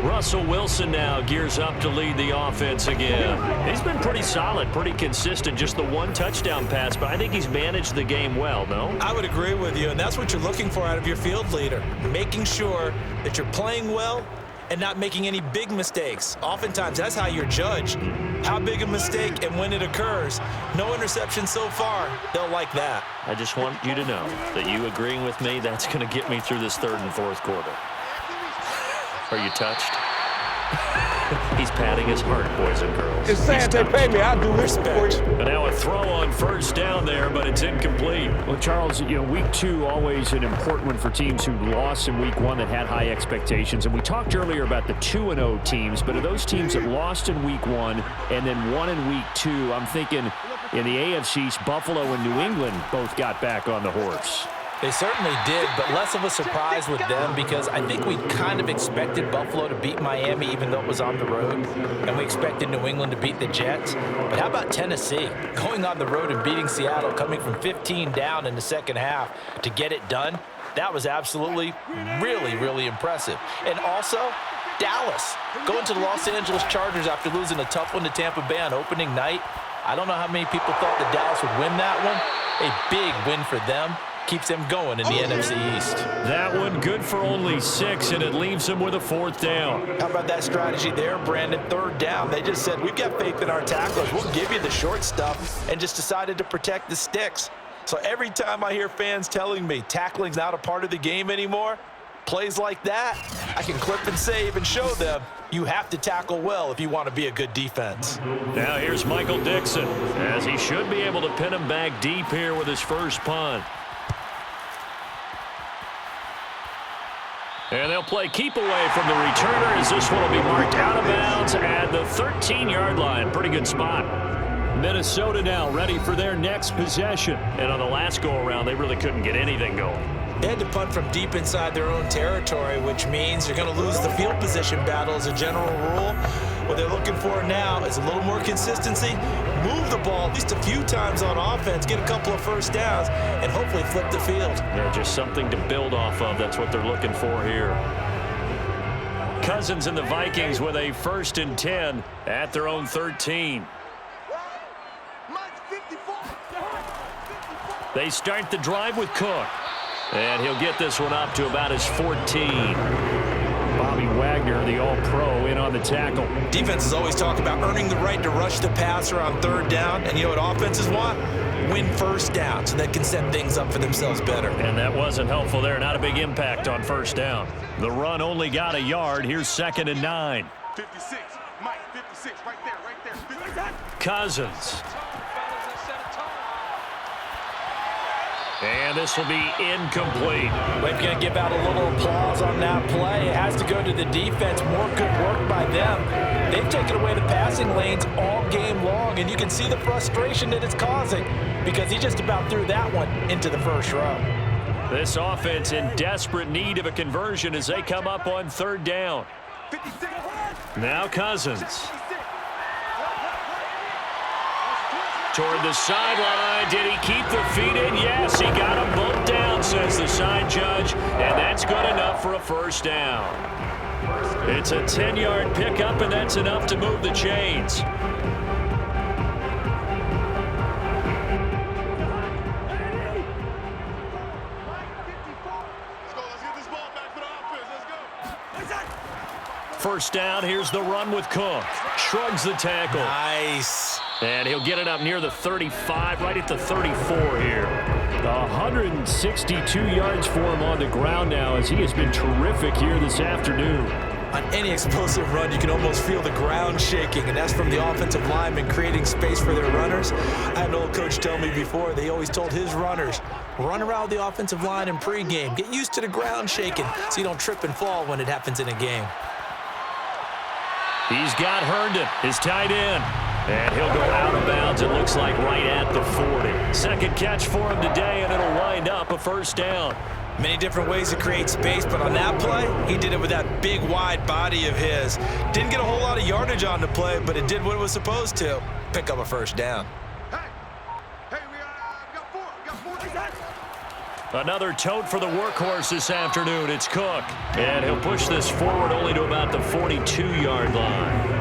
S2: Russell Wilson now gears up to lead the offense again. He's been pretty solid, pretty consistent, just the one touchdown pass, but I think he's managed the game well, no?
S3: I would agree with you, and that's what you're looking for out of your field leader, making sure that you're playing well and not making any big mistakes. Oftentimes, that's how you're judged. How big a mistake and when it occurs. No interception so far. They'll like that.
S2: I just want you to know that you agreeing with me, that's going to get me through this third and fourth quarter. Are you touched? He's patting his heart, boys and girls.
S6: It's sad they pay me. I'll do this for you.
S2: And now a throw on first down there, but it's incomplete.
S4: Well, Charles, you know, week 2 always an important one for teams who lost in week 1 that had high expectations. And we talked earlier about the 2-0 teams, but of those teams that lost in week 1 and then won in week 2, I'm thinking in the AFC's Buffalo and New England both got back on the horse.
S3: They certainly did, but less of a surprise with them because I think we kind of expected Buffalo to beat Miami even though it was on the road, and we expected New England to beat the Jets. But how about Tennessee? Going on the road and beating Seattle, coming from 15 down in the second half to get it done, that was absolutely really, really impressive. And also, Dallas going to the Los Angeles Chargers after losing a tough one to Tampa Bay on opening night. I don't know how many people thought that Dallas would win that one. A big win for them. Keeps them going in the NFC East.
S2: That one good for only 6, and it leaves them with a fourth down.
S3: How about that strategy there, Brandon? Third down. They just said, we've got faith in our tacklers. We'll give you the short stuff, and just decided to protect the sticks. So every time I hear fans telling me tackling's not a part of the game anymore, plays like that, I can clip and save and show them you have to tackle well if you want to be a good defense.
S2: Now here's Michael Dixon, as he should be able to pin him back deep here with his first punt. And they'll play keep away from the returner as this one will be marked out of bounds at the 13-yard line. Pretty good spot. Minnesota now ready for their next possession. And on the last go-around, they really couldn't get anything going.
S3: They had to punt from deep inside their own territory, which means you're going to lose the field position battle as a general rule. What they're looking for now is a little more consistency, move the ball at least a few times on offense, get a couple of first downs, and hopefully flip the field.
S2: Yeah, just something to build off of. That's what they're looking for here. Cousins and the Vikings with a 1st and 10 at their own 13. They start the drive with Cook. And he'll get this one up to about his 14. Bobby Wagner, the All-Pro, in on the tackle.
S3: Defenses always talk about earning the right to rush the passer on third down. And you know what offenses want? Win first down so they can set things up for themselves better.
S2: And that wasn't helpful there. Not a big impact on first down. The run only got a yard. Here's 2nd and 9.
S6: 56, Mike, 56, right there, 56.
S2: Cousins. And this will be incomplete.
S3: We're going to give out a little applause on that play. It has to go to the defense. More good work by them. They've taken away the passing lanes all game long, and you can see the frustration that it's causing because he just about threw that one into the first row.
S2: This offense in desperate need of a conversion as they come up on third down.
S6: 56.
S2: Now Cousins. Toward the sideline. Did he keep the feet in? Yes, he got them both down, says the side judge, and that's good enough for a first down. It's a 10-yard pickup, and that's enough to move the chains. First down, here's the run with Cook. Shrugs the tackle.
S3: Nice.
S2: And he'll get it up near the 35, right at the 34 here.
S4: 162 yards for him on the ground now as he has been terrific here this afternoon.
S3: On any explosive run, you can almost feel the ground shaking, and that's from the offensive linemen creating space for their runners. I had an old coach tell me before, they always told his runners, run around the offensive line in pregame. Get used to the ground shaking so you don't trip and fall when it happens in a game.
S2: He's got Herndon, his tight end. And he'll go out of bounds, it looks like, right at the 40. Second catch for him today, and it'll wind up a first down.
S3: Many different ways to create space, but on that play, he did it with that big, wide body of his. Didn't get a whole lot of yardage on the play, but it did what it was supposed to. Pick up a first down.
S6: Hey, we got four.
S2: Another tote for the workhorse this afternoon. It's Cook. And he'll push this forward only to about the 42-yard line.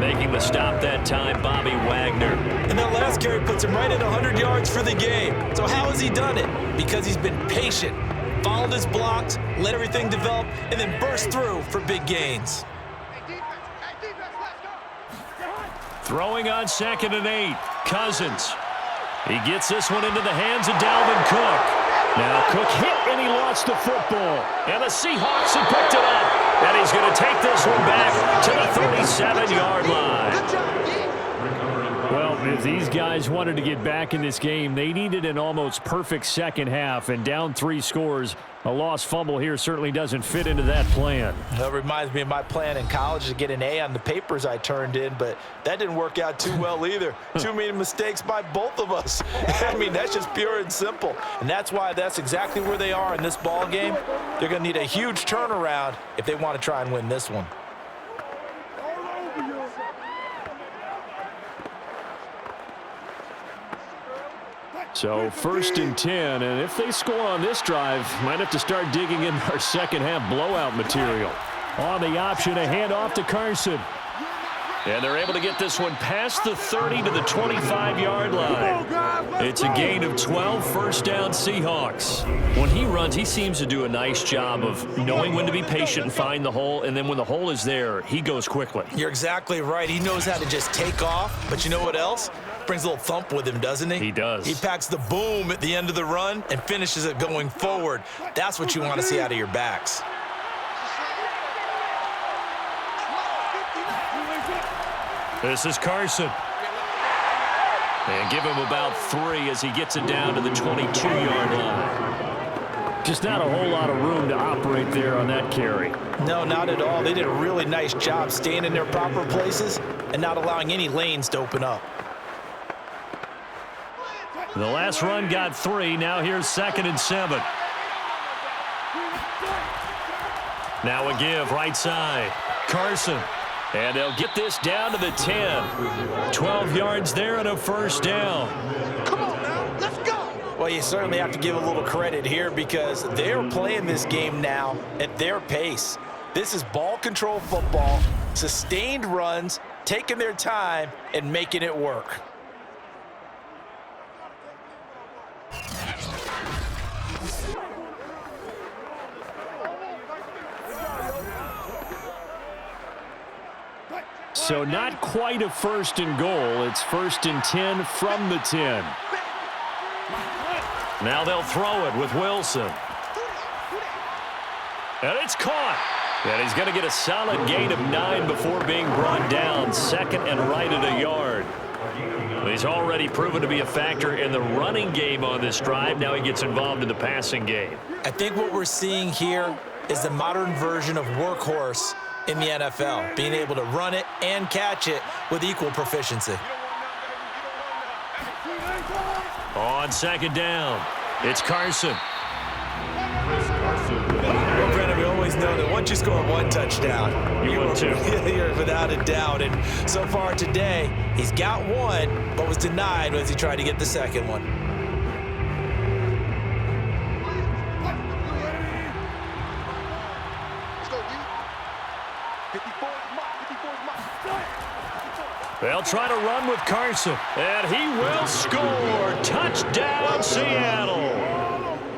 S2: Making the stop that time, Bobby Wagner.
S3: And that last carry puts him right at 100 yards for the game. So how has he done it? Because he's been patient, followed his blocks, let everything develop, and then burst through for big gains.
S6: Hey, defense, let's go.
S2: Throwing on 2nd and 8. Cousins. He gets this one into the hands of Dalvin Cook. Now Cook hit and he lost the football. And the Seahawks have picked it up. And he's going to take this one back to the 37-yard line.
S4: Well, if these guys wanted to get back in this game, they needed an almost perfect second half. And down 3 scores, a lost fumble here certainly doesn't fit into that plan.
S3: That reminds me of my plan in college to get an A on the papers I turned in, but that didn't work out too well either. Too many mistakes by both of us. I mean, that's just pure and simple. And that's why that's exactly where they are in this ball game. They're going to need a huge turnaround if they want to try and win this one.
S4: So 1st and 10, and if they score on this drive, might have to start digging in our second half blowout material. On the option, a handoff to Carson.
S2: And they're able to get this one past the 30 to the 25-yard line. It's a gain of 12, first down Seahawks. When he runs, he seems to do a nice job of knowing when to be patient and find the hole, and then when the hole is there, he goes quickly.
S3: You're exactly right. He knows how to just take off, but you know what else? Brings a little thump with him, doesn't he?
S2: He does.
S3: He packs the boom at the end of the run and finishes it going forward. That's what you want to see out of your backs.
S2: This is Carson. And give him about 3 as he gets it down to the 22-yard line.
S4: Just not a whole lot of room to operate there on that carry.
S3: No, not at all. They did a really nice job staying in their proper places and not allowing any lanes to open up.
S2: The last run got 3. Now here's 2nd and 7. Now a give, right side. Carson. And they'll get this down to the 10. 12 yards there and a first down.
S6: Come on now, let's go.
S3: Well, you certainly have to give a little credit here because they're playing this game now at their pace. This is ball control football, sustained runs, taking their time and making it work.
S4: So not quite a 1st and goal. It's 1st and 10 from the 10.
S2: Now they'll throw it with Wilson. And it's caught. And he's going to get a solid gain of 9 before being brought down. 2nd and right at a yard. He's already proven to be a factor in the running game on this drive. Now he gets involved in the passing game.
S3: I think what we're seeing here is the modern version of workhorse in the NFL, being able to run it and catch it with equal proficiency.
S2: On 2nd down, it's Carson.
S3: Well, Brandon, we always always know that once you score one touchdown,
S2: You would too.
S3: You're without a doubt. And so far today, he's got one, but was denied as he tried to get the second one.
S6: Let's go, D. 54 is mine. 54 is mine.
S2: They'll try to run with Carson, and he will score. Touchdown, Seattle.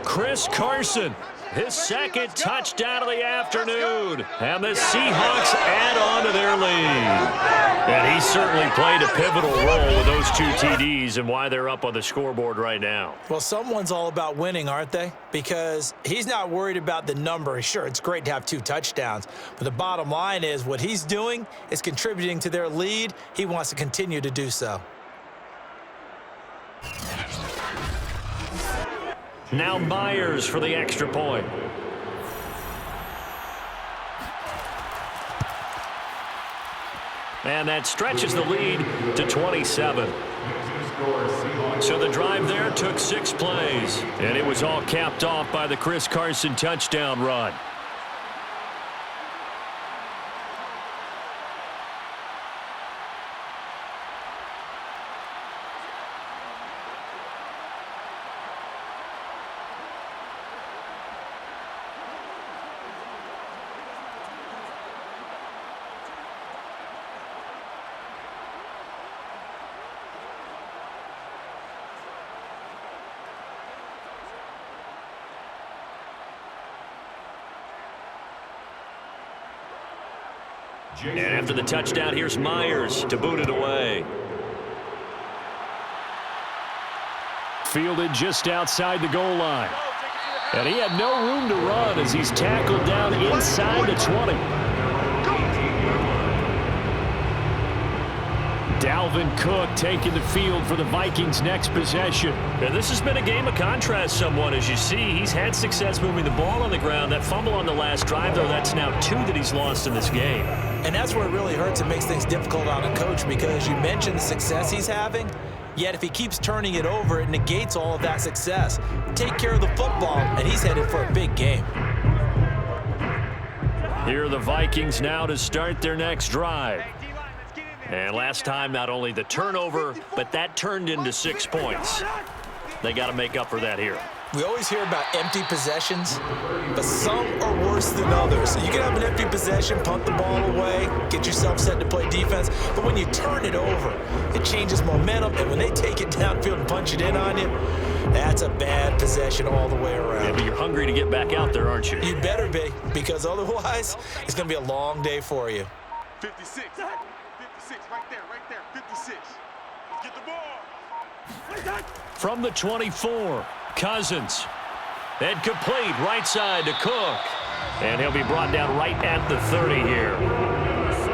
S2: Chris Carson, his second touchdown of the afternoon, and the Seahawks add on to their lead. And he certainly played a pivotal role with those 2 TDs and why they're up on the scoreboard right now.
S3: Well, someone's all about winning, aren't they? Because he's not worried about the number. Sure, it's great to have 2 touchdowns, but the bottom line is what he's doing is contributing to their lead. He wants to continue to do so.
S2: Now Myers for the extra point. And that stretches the lead to 27. So the drive there took 6 plays, and it was all capped off by the Chris Carson touchdown run. And after the touchdown, here's Myers to boot it away.
S4: Fielded just outside the goal line. And he had no room to run as he's tackled down inside the 20. Dalvin Cook taking the field for the Vikings' next possession.
S2: And this has been a game of contrast somewhat. As you see, he's had success moving the ball on the ground. That fumble on the last drive, though, that's now 2 that he's lost in this game.
S3: And that's where it really hurts and makes things difficult on a coach, because you mentioned the success he's having, yet if he keeps turning it over, it negates all of that success. Take care of the football, and he's headed for a big game.
S2: Here are the Vikings now to start their next drive. And last time, not only the turnover, but that turned into 6 points. They got to make up for that here.
S3: We always hear about empty possessions, but some are worse than others. So you can have an empty possession, punt the ball away, get yourself set to play defense, but when you turn it over, it changes momentum, and when they take it downfield and punch it in on you, that's a bad possession all the way around.
S2: Yeah, but you're hungry to get back out there, aren't you?
S3: You better be, because otherwise, it's going to be a long day for you.
S6: 56. 56, right there, 56. Get the ball.
S2: From the 24, Cousins. And complete right side to Cook. And he'll be brought down right at the 30 here.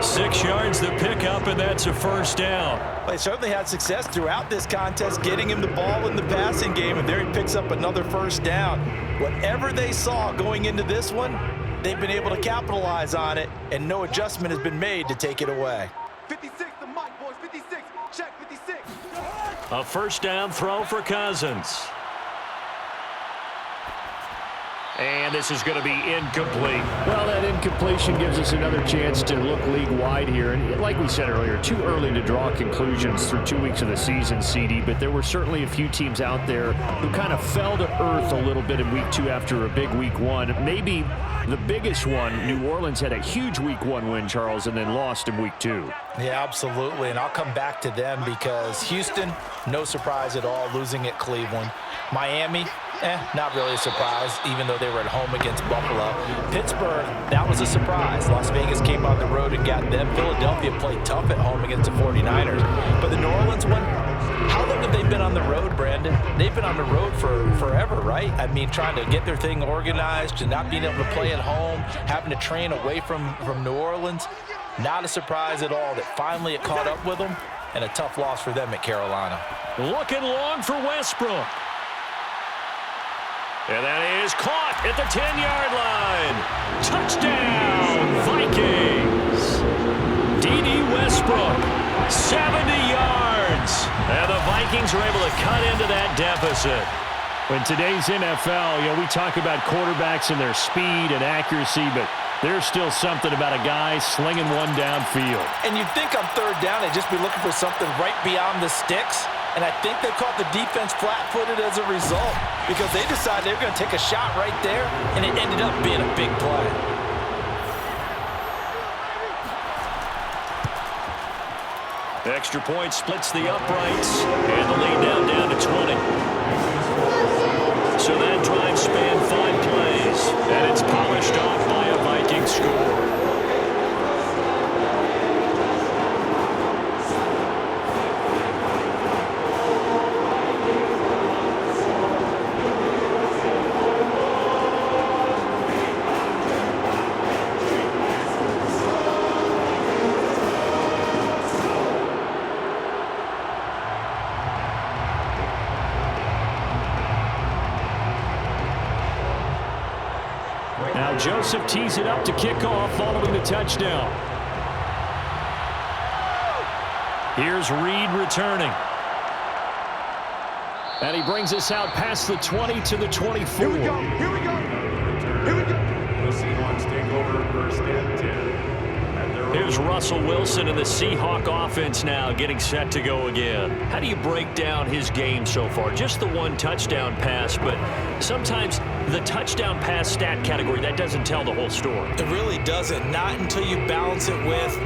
S2: 6 yards to pick up, and that's a first down.
S3: They certainly had success throughout this contest, getting him the ball in the passing game, and there he picks up another first down. Whatever they saw going into this one, they've been able to capitalize on it, and no adjustment has been made to take it away.
S6: 56, the mic, boys. 56. Check 56.
S2: A first down throw for Cousins. And this is going to be incomplete.
S4: Well, that incompletion gives us another chance to look league-wide here. And like we said earlier, too early to draw conclusions through 2 weeks of the season, CD, but there were certainly a few teams out there who kind of fell to earth a little bit in week 2 after a big week 1. Maybe the biggest one, New Orleans had a huge week 1 win, Charles, and then lost in week 2.
S3: Yeah, absolutely, and I'll come back to them because Houston, no surprise at all, losing at Cleveland. Miami, not really a surprise, even though they were at home against Buffalo. Pittsburgh, that was a surprise. Las Vegas came on the road and got them. Philadelphia played tough at home against the 49ers. But the New Orleans one, how long have they been on the road, Brandon? They've been on the road for forever, right? I mean, trying to get their thing organized and not being able to play at home, having to train away from New Orleans. Not a surprise at all that finally it caught up with them, and a tough loss for them at Carolina.
S2: Looking long for Westbrook. And that is caught at the 10-yard line. Touchdown, Vikings. D.D. Westbrook, 70 yards. And the Vikings are able to cut into that deficit.
S4: In today's NFL, we talk about quarterbacks and their speed and accuracy, but there's still something about a guy slinging one downfield.
S3: And you'd think on third down they'd just be looking for something right beyond the sticks. And I think they caught the defense flat-footed as a result because they decided they were going to take a shot right there, and it ended up being a big play.
S2: Extra point splits the uprights, and the lead down to 20. So that drive spanned 5 plays, and it's polished off by a Viking score.
S4: Now Joseph tees it up to kick off following the touchdown. Here's Reed returning. And he brings us out past the 20 to the 24.
S6: Here we go. Here we go. Here we go.
S5: The Seahawks take over first and 10.
S2: Here's Russell Wilson and the Seahawk offense now getting set to go again. How do you break down his game so far? Just the one touchdown pass, but sometimes the touchdown pass stat category, that doesn't tell the whole story.
S3: It really doesn't, not until you balance it with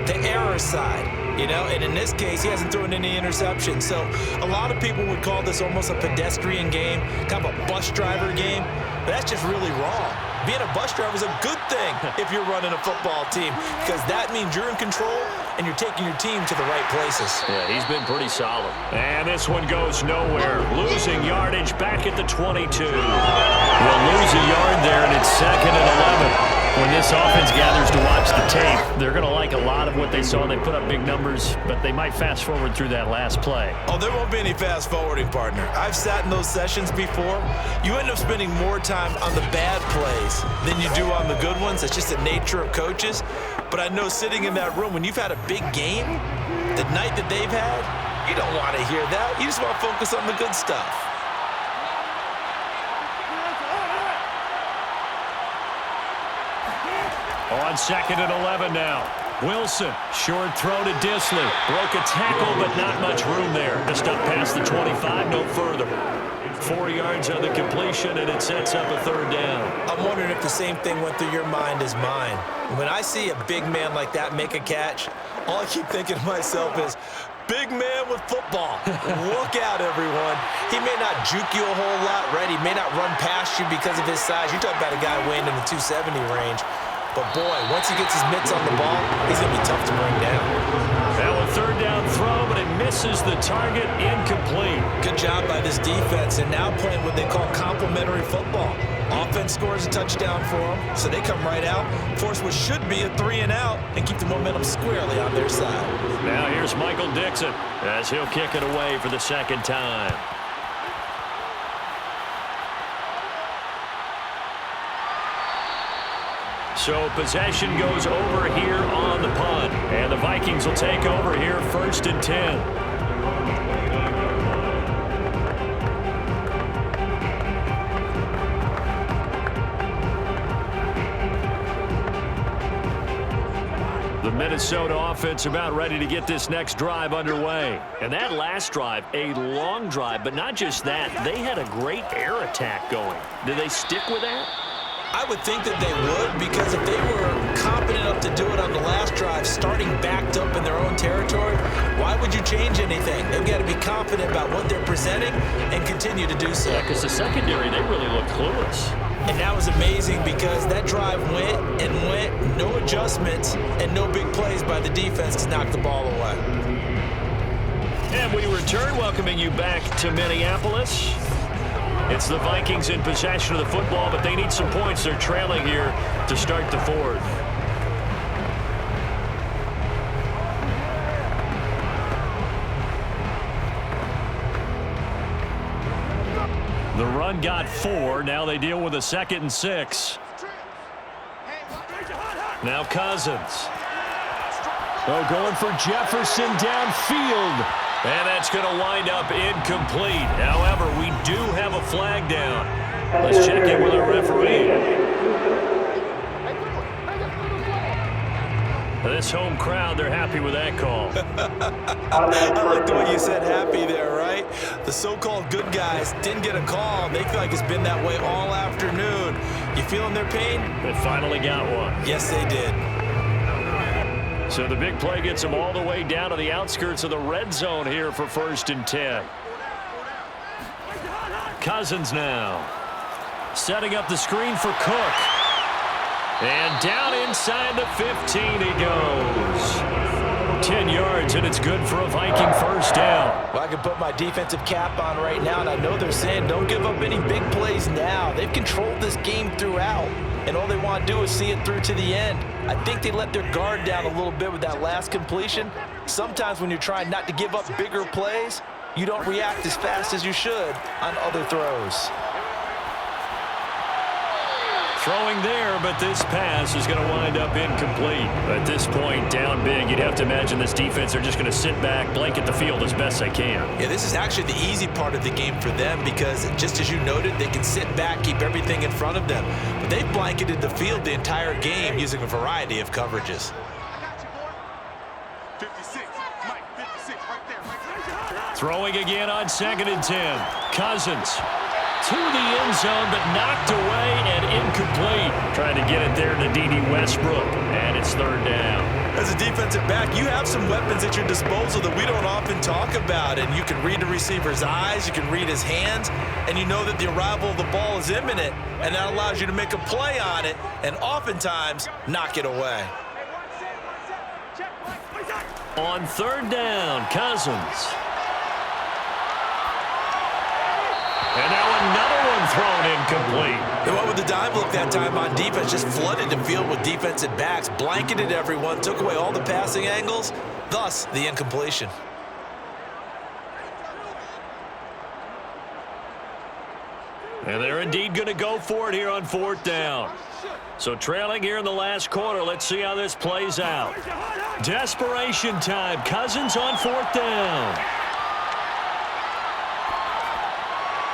S3: the error side. And in this case, he hasn't thrown any interceptions. So a lot of people would call this almost a pedestrian game, kind of a bus driver game, but that's just really wrong. Being a bus driver is a good thing if you're running a football team because that means you're in control and you're taking your team to the right places.
S2: Yeah, he's been pretty solid.
S4: And this one goes nowhere. Losing yardage back at the 22. We'll lose a yard there, and it's 2nd and 11. When this offense gathers to watch the tape, they're going to like a lot of what they saw. They put up big numbers, but they might fast forward through that last play.
S3: Oh, there won't be any fast forwarding, partner. I've sat in those sessions before. You end up spending more time on the bad plays than you do on the good ones. It's just the nature of coaches. But I know sitting in that room, when you've had a big game, the night that they've had, you don't want to hear that. You just want to focus on the good stuff.
S4: On 2nd and 11 now. Wilson, short throw to Disley. Broke a tackle, but not much room there. Just up past the 25, no further. 4 yards on the completion, and it sets up a 3rd down.
S3: I'm wondering if the same thing went through your mind as mine. When I see a big man like that make a catch, all I keep thinking to myself is, big man with football. Look out, everyone. He may not juke you a whole lot, right? He may not run past you because of his size. You're talking about a guy weighing in the 270 range. But, boy, once he gets his mitts on the ball, he's going to be tough to bring down.
S4: Now a 3rd down throw, but it misses the target, incomplete.
S3: Good job by this defense, and now playing what they call complementary football. Offense scores a touchdown for them, so they come right out, force what should be a 3 and out, and keep the momentum squarely on their side.
S4: Now here's Michael Dixon as he'll kick it away for the 2nd time. So possession goes over here on the punt. And the Vikings will take over here 1st and 10. The Minnesota offense about ready to get this next drive underway. And that last drive, a long drive, but not just that. They had a great air attack going. Did they stick with that?
S3: I would think that they would, because if they were competent enough to do it on the last drive, starting backed up in their own territory, why would you change anything? They've got to be confident about what they're presenting and continue to do so.
S4: Yeah, because the secondary, they really look clueless.
S3: And that was amazing because that drive went and went, no adjustments, and no big plays by the defense to knock the ball away.
S4: And we return, welcoming you back to Minneapolis. It's the Vikings in possession of the football, but they need some points. They're trailing here to start the 4th. The run got 4. Now they deal with a 2nd and 6. Now Cousins. Oh, going for Jefferson downfield.
S2: And that's going to wind up incomplete. However, we do have a flag down. Let's check in with our referee. This home crowd, they're happy with that call.
S3: I like the way you said happy there, right? The so-called good guys didn't get a call. They feel like it's been that way all afternoon. You feeling their pain?
S2: They finally got one.
S3: Yes, they did.
S2: So the big play gets them all the way down to the outskirts of the red zone here for 1st and 10. Cousins now. Setting up the screen for Cook. And down inside the 15 he goes. 10 yards, and it's good for a Viking first down.
S3: Well, I can put my defensive cap on right now, and I know they're saying don't give up any big plays now. They've controlled this game throughout, and all they want to do is see it through to the end. I think they let their guard down a little bit with that last completion. Sometimes when you're trying not to give up bigger plays, you don't react as fast as you should on other throws.
S2: Throwing there, but this pass is going to wind up incomplete. At this point, down big, you'd have to imagine this defense are just going to sit back, blanket the field as best they can.
S3: Yeah, this is actually the easy part of the game for them because, just as you noted, they can sit back, keep everything in front of them. But they've blanketed the field the entire game using a variety of coverages.
S6: 56, Mike, 56, right there.
S2: Throwing again on 2nd and 10. Cousins to the end zone, but knocked away and incomplete. Trying to get it there to D.D. Westbrook, and it's 3rd down.
S3: As a defensive back, you have some weapons at your disposal that we don't often talk about, and you can read the receiver's eyes, you can read his hands, and you know that the arrival of the ball is imminent, and that allows you to make a play on it and oftentimes knock it away.
S2: On 3rd down, Cousins. And now another one thrown incomplete.
S3: They went with the dime look that time on defense, just flooded the field with defensive backs, blanketed everyone, took away all the passing angles, thus the incompletion.
S2: And they're indeed going to go for it here on 4th down. So trailing here in the last quarter, let's see how this plays out. Desperation time. Cousins on 4th down.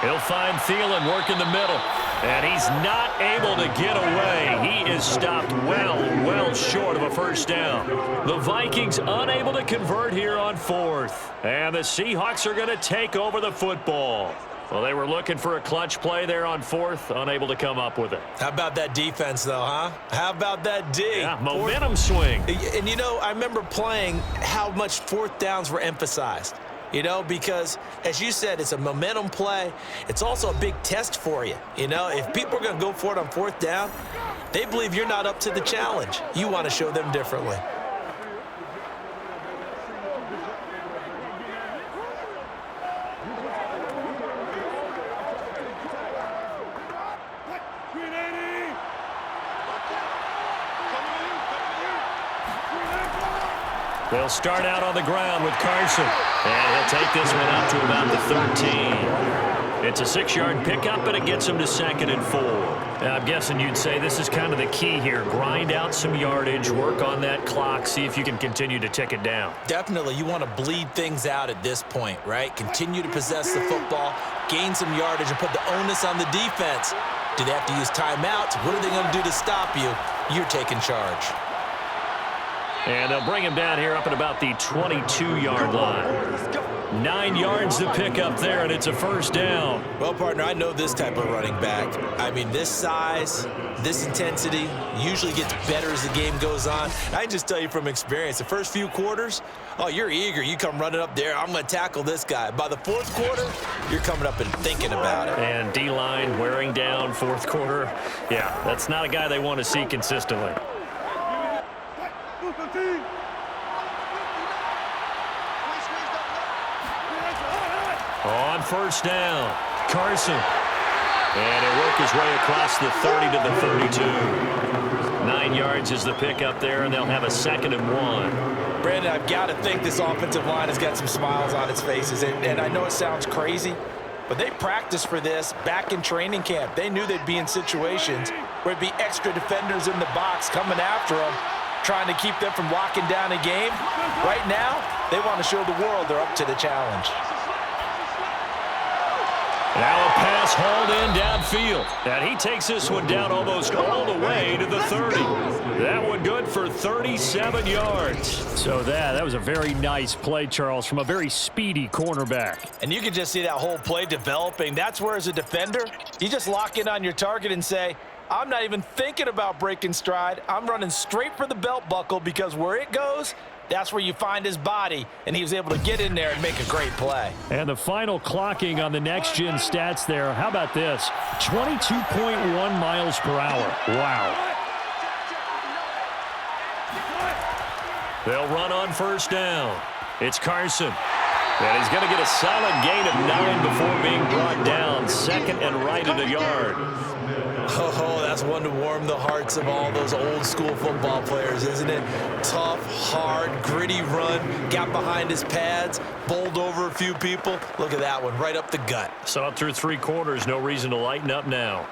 S2: He'll find Thielen working the middle. And he's not able to get away. He is stopped well short of a first down. The Vikings unable to convert here on 4th. And the Seahawks are going to take over the football. Well, they were looking for a clutch play there on 4th, unable to come up with it.
S3: How about that defense, though, huh? How about that D?
S2: Yeah, momentum swing.
S3: And, you know, I remember playing how much 4th downs were emphasized. You know, because, as you said, it's a momentum play. It's also a big test for you. You know, if people are going to go for it on 4th down, they believe you're not up to the challenge. You want to show them differently.
S2: They'll start out on the ground with Carson. And he'll take this one up to about the 13. It's a 6-yard pickup, and it gets him to 2nd and 4. Now, I'm guessing you'd say this is kind of the key here. Grind out some yardage, work on that clock, see if you can continue to tick it down.
S3: Definitely, you want to bleed things out at this point, right? Continue to possess the football, gain some yardage, and put the onus on the defense. Do they have to use timeouts? What are they going to do to stop you? You're taking charge.
S2: And they'll bring him down here up at about the 22-yard line. 9 yards to pick up there, and it's a first down.
S3: Well, partner, I know this type of running back. I mean, this size, this intensity usually gets better as the game goes on. I can just tell you from experience, the first few quarters, oh, you're eager. You come running up there, I'm going to tackle this guy. By the 4th quarter, you're coming up and thinking about it.
S2: And D-line wearing down 4th quarter. Yeah, that's not a guy they want to see consistently. On first down, Carson. And he'll work his way across the 30 to the 32. 9 yards is the pickup there, and they'll have a 2nd and 1.
S3: Brandon, I've got to think this offensive line has got some smiles on its faces. And I know it sounds crazy, but they practiced for this back in training camp. They knew they'd be in situations where it'd be extra defenders in the box coming after them, trying to keep them from locking down a game. Right now, They want to show the world they're up to the challenge.
S2: Now a pass hauled in downfield. And he takes this one down almost all the way to the 30. That one good for 37 yards.
S4: So that was a very nice play, Charles, from a very speedy cornerback.
S3: And you can just see that whole play developing. That's where, as a defender, you just lock in on your target and say, I'm not even thinking about breaking stride. I'm running straight for the belt buckle, because where it goes, that's where you find his body, and he was able to get in there and make a great play.
S4: And the final clocking on the next-gen stats there, how about this? 22.1 miles per hour. Wow.
S2: They'll run on first down. It's Carson. And he's going to get a solid gain of 9 before being brought down. Second and right at a yard.
S3: Oh, that's one to warm the hearts of all those old-school football players, isn't it? Tough, hard, gritty run, got behind his pads, bowled over a few people. Look at that one, right up the gut.
S2: Saw it through 3 quarters. No reason to lighten up now.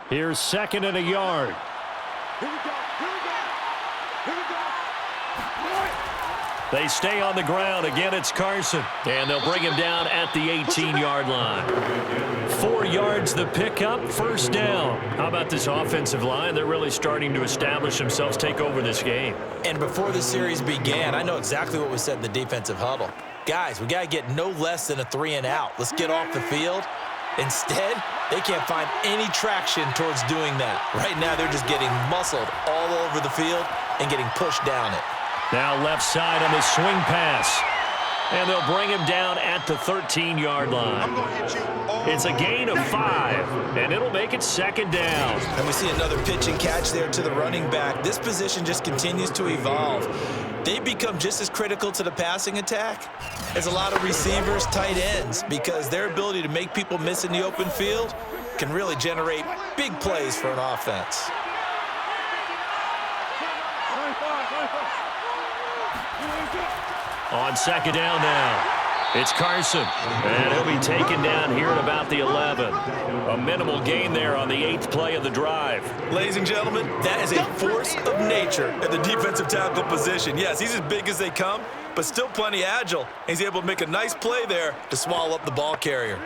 S4: Here's second and a yard.
S6: Here we go. Here we go. Here we go.
S2: They stay on the ground. Again, it's Carson. And they'll bring him down at the 18-yard line. 4 yards the pickup, first down. How about this offensive line? They're really starting to establish themselves, take over this game.
S3: And before the series began, I know exactly what was said in the defensive huddle. Guys, we got to get no less than a 3 and out. Let's get off the field. Instead, they can't find any traction towards doing that. Right now, they're just getting muscled all over the field and getting pushed down it.
S2: Now left side on the swing pass. And they'll bring him down at the 13-yard line. It's a gain of 5, and it'll make it second down.
S3: And we see another pitch and catch there to the running back. This position just continues to evolve. They become just as critical to the passing attack as a lot of receivers, tight ends, because their ability to make people miss in the open field can really generate big plays for an offense.
S2: On second down now, it's Carson. And he'll be taken down here at about the 11. A minimal gain there on the 8th play of the drive.
S3: Ladies and gentlemen, that is a force of nature at the defensive tackle position. Yes, he's as big as they come, but still plenty agile. He's able to make a nice play there to swallow up the ball carrier.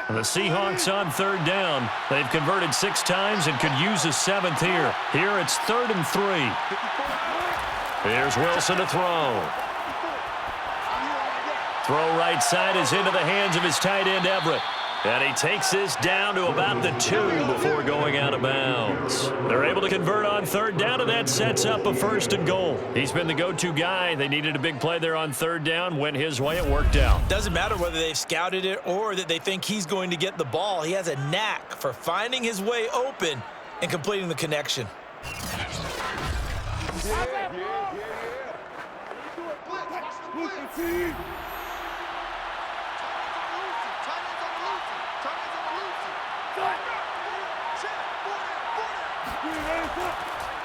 S2: The Seahawks on third down. They've converted 6 times and could use a 7th here. Here it's 3rd and 3. Here's Wilson to throw. Throw right side is into the hands of his tight end Everett. And he takes this down to about the 2 before going out of bounds. They're able to convert on third down, and that sets up a 1st and goal. He's been the go-to guy. They needed a big play there on third down. Went his way. It worked out.
S3: Doesn't matter whether they've scouted it or that they think he's going to get the ball. He has a knack for finding his way open and completing the connection.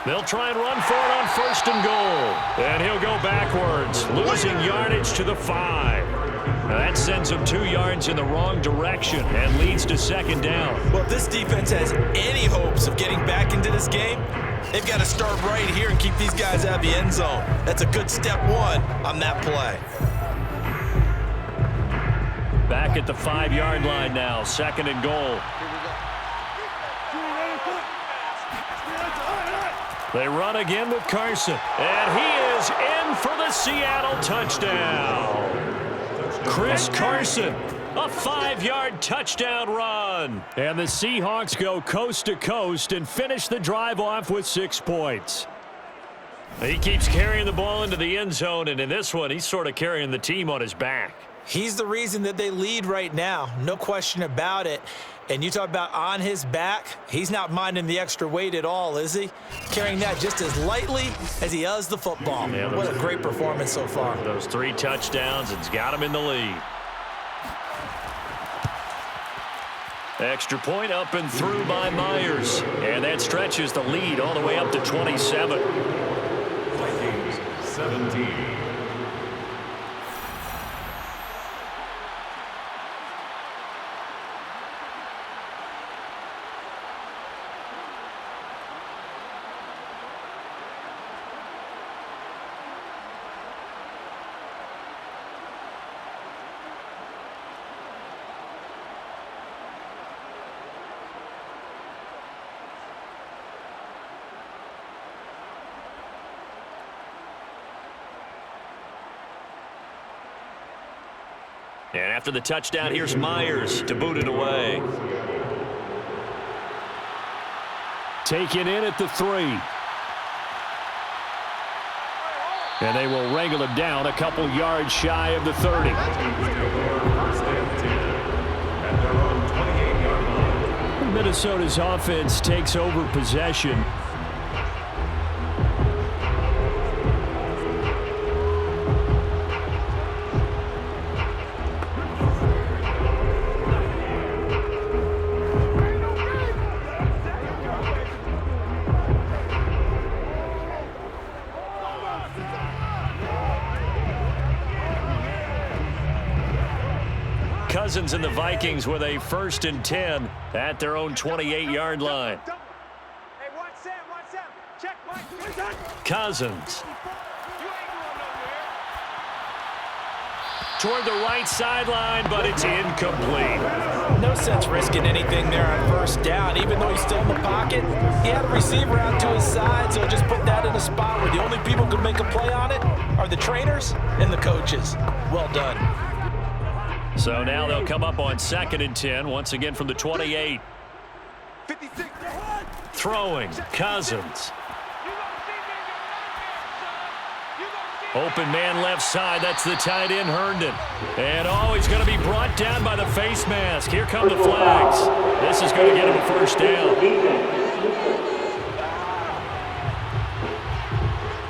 S2: They'll try and run for it on 1st and goal. And he'll go backwards, losing yardage to the 5. Now that sends him 2 yards in the wrong direction and leads to second down.
S3: Well, if this defense has any hopes of getting back into this game, they've got to start right here and keep these guys out of the end zone. That's a good step 1 on that play.
S2: Back at the 5-yard line now, 2nd and goal. They run again with Carson. And he is in for the Seattle touchdown. Chris Carson, a 5-yard touchdown run.
S4: And the Seahawks go coast to coast and finish the drive off with 6 points.
S2: He keeps carrying the ball into the end zone, and in this one, he's sort of carrying the team on his back.
S3: He's the reason that they lead right now, no question about it. And you talk about on his back, he's not minding the extra weight at all, is he? Carrying that just as lightly as he does the football.
S2: Yeah,
S3: what a great performance so far.
S2: Those 3 touchdowns, it's got him in the lead. Extra point up and through by Myers. And that stretches the lead all the way up to 27.
S5: Vikings 17.
S2: And after the touchdown, here's Myers to boot it away.
S4: Taken in at the 3. And they will wrangle him down a couple yards shy of the 30. Minnesota's offense takes over possession. Cousins and the Vikings with a 1st and 10 at their own 28-yard line.
S6: Hey, watch Sam. Check, Mike.
S4: Cousins. Toward the right sideline, but it's incomplete.
S3: No sense risking anything there on 1st down, even though he's still in the pocket. He had a receiver out to his side, so just put that in a spot where the only people who can make a play on it are the trainers and the coaches. Well done.
S2: So now they'll come up on 2nd and 10, once again from the 28.
S6: 56.
S2: Throwing, Cousins. Open man left side, that's the tight end, Herndon. And he's going to be brought down by the face mask. Here come the flags. This is going to get him a 1st down.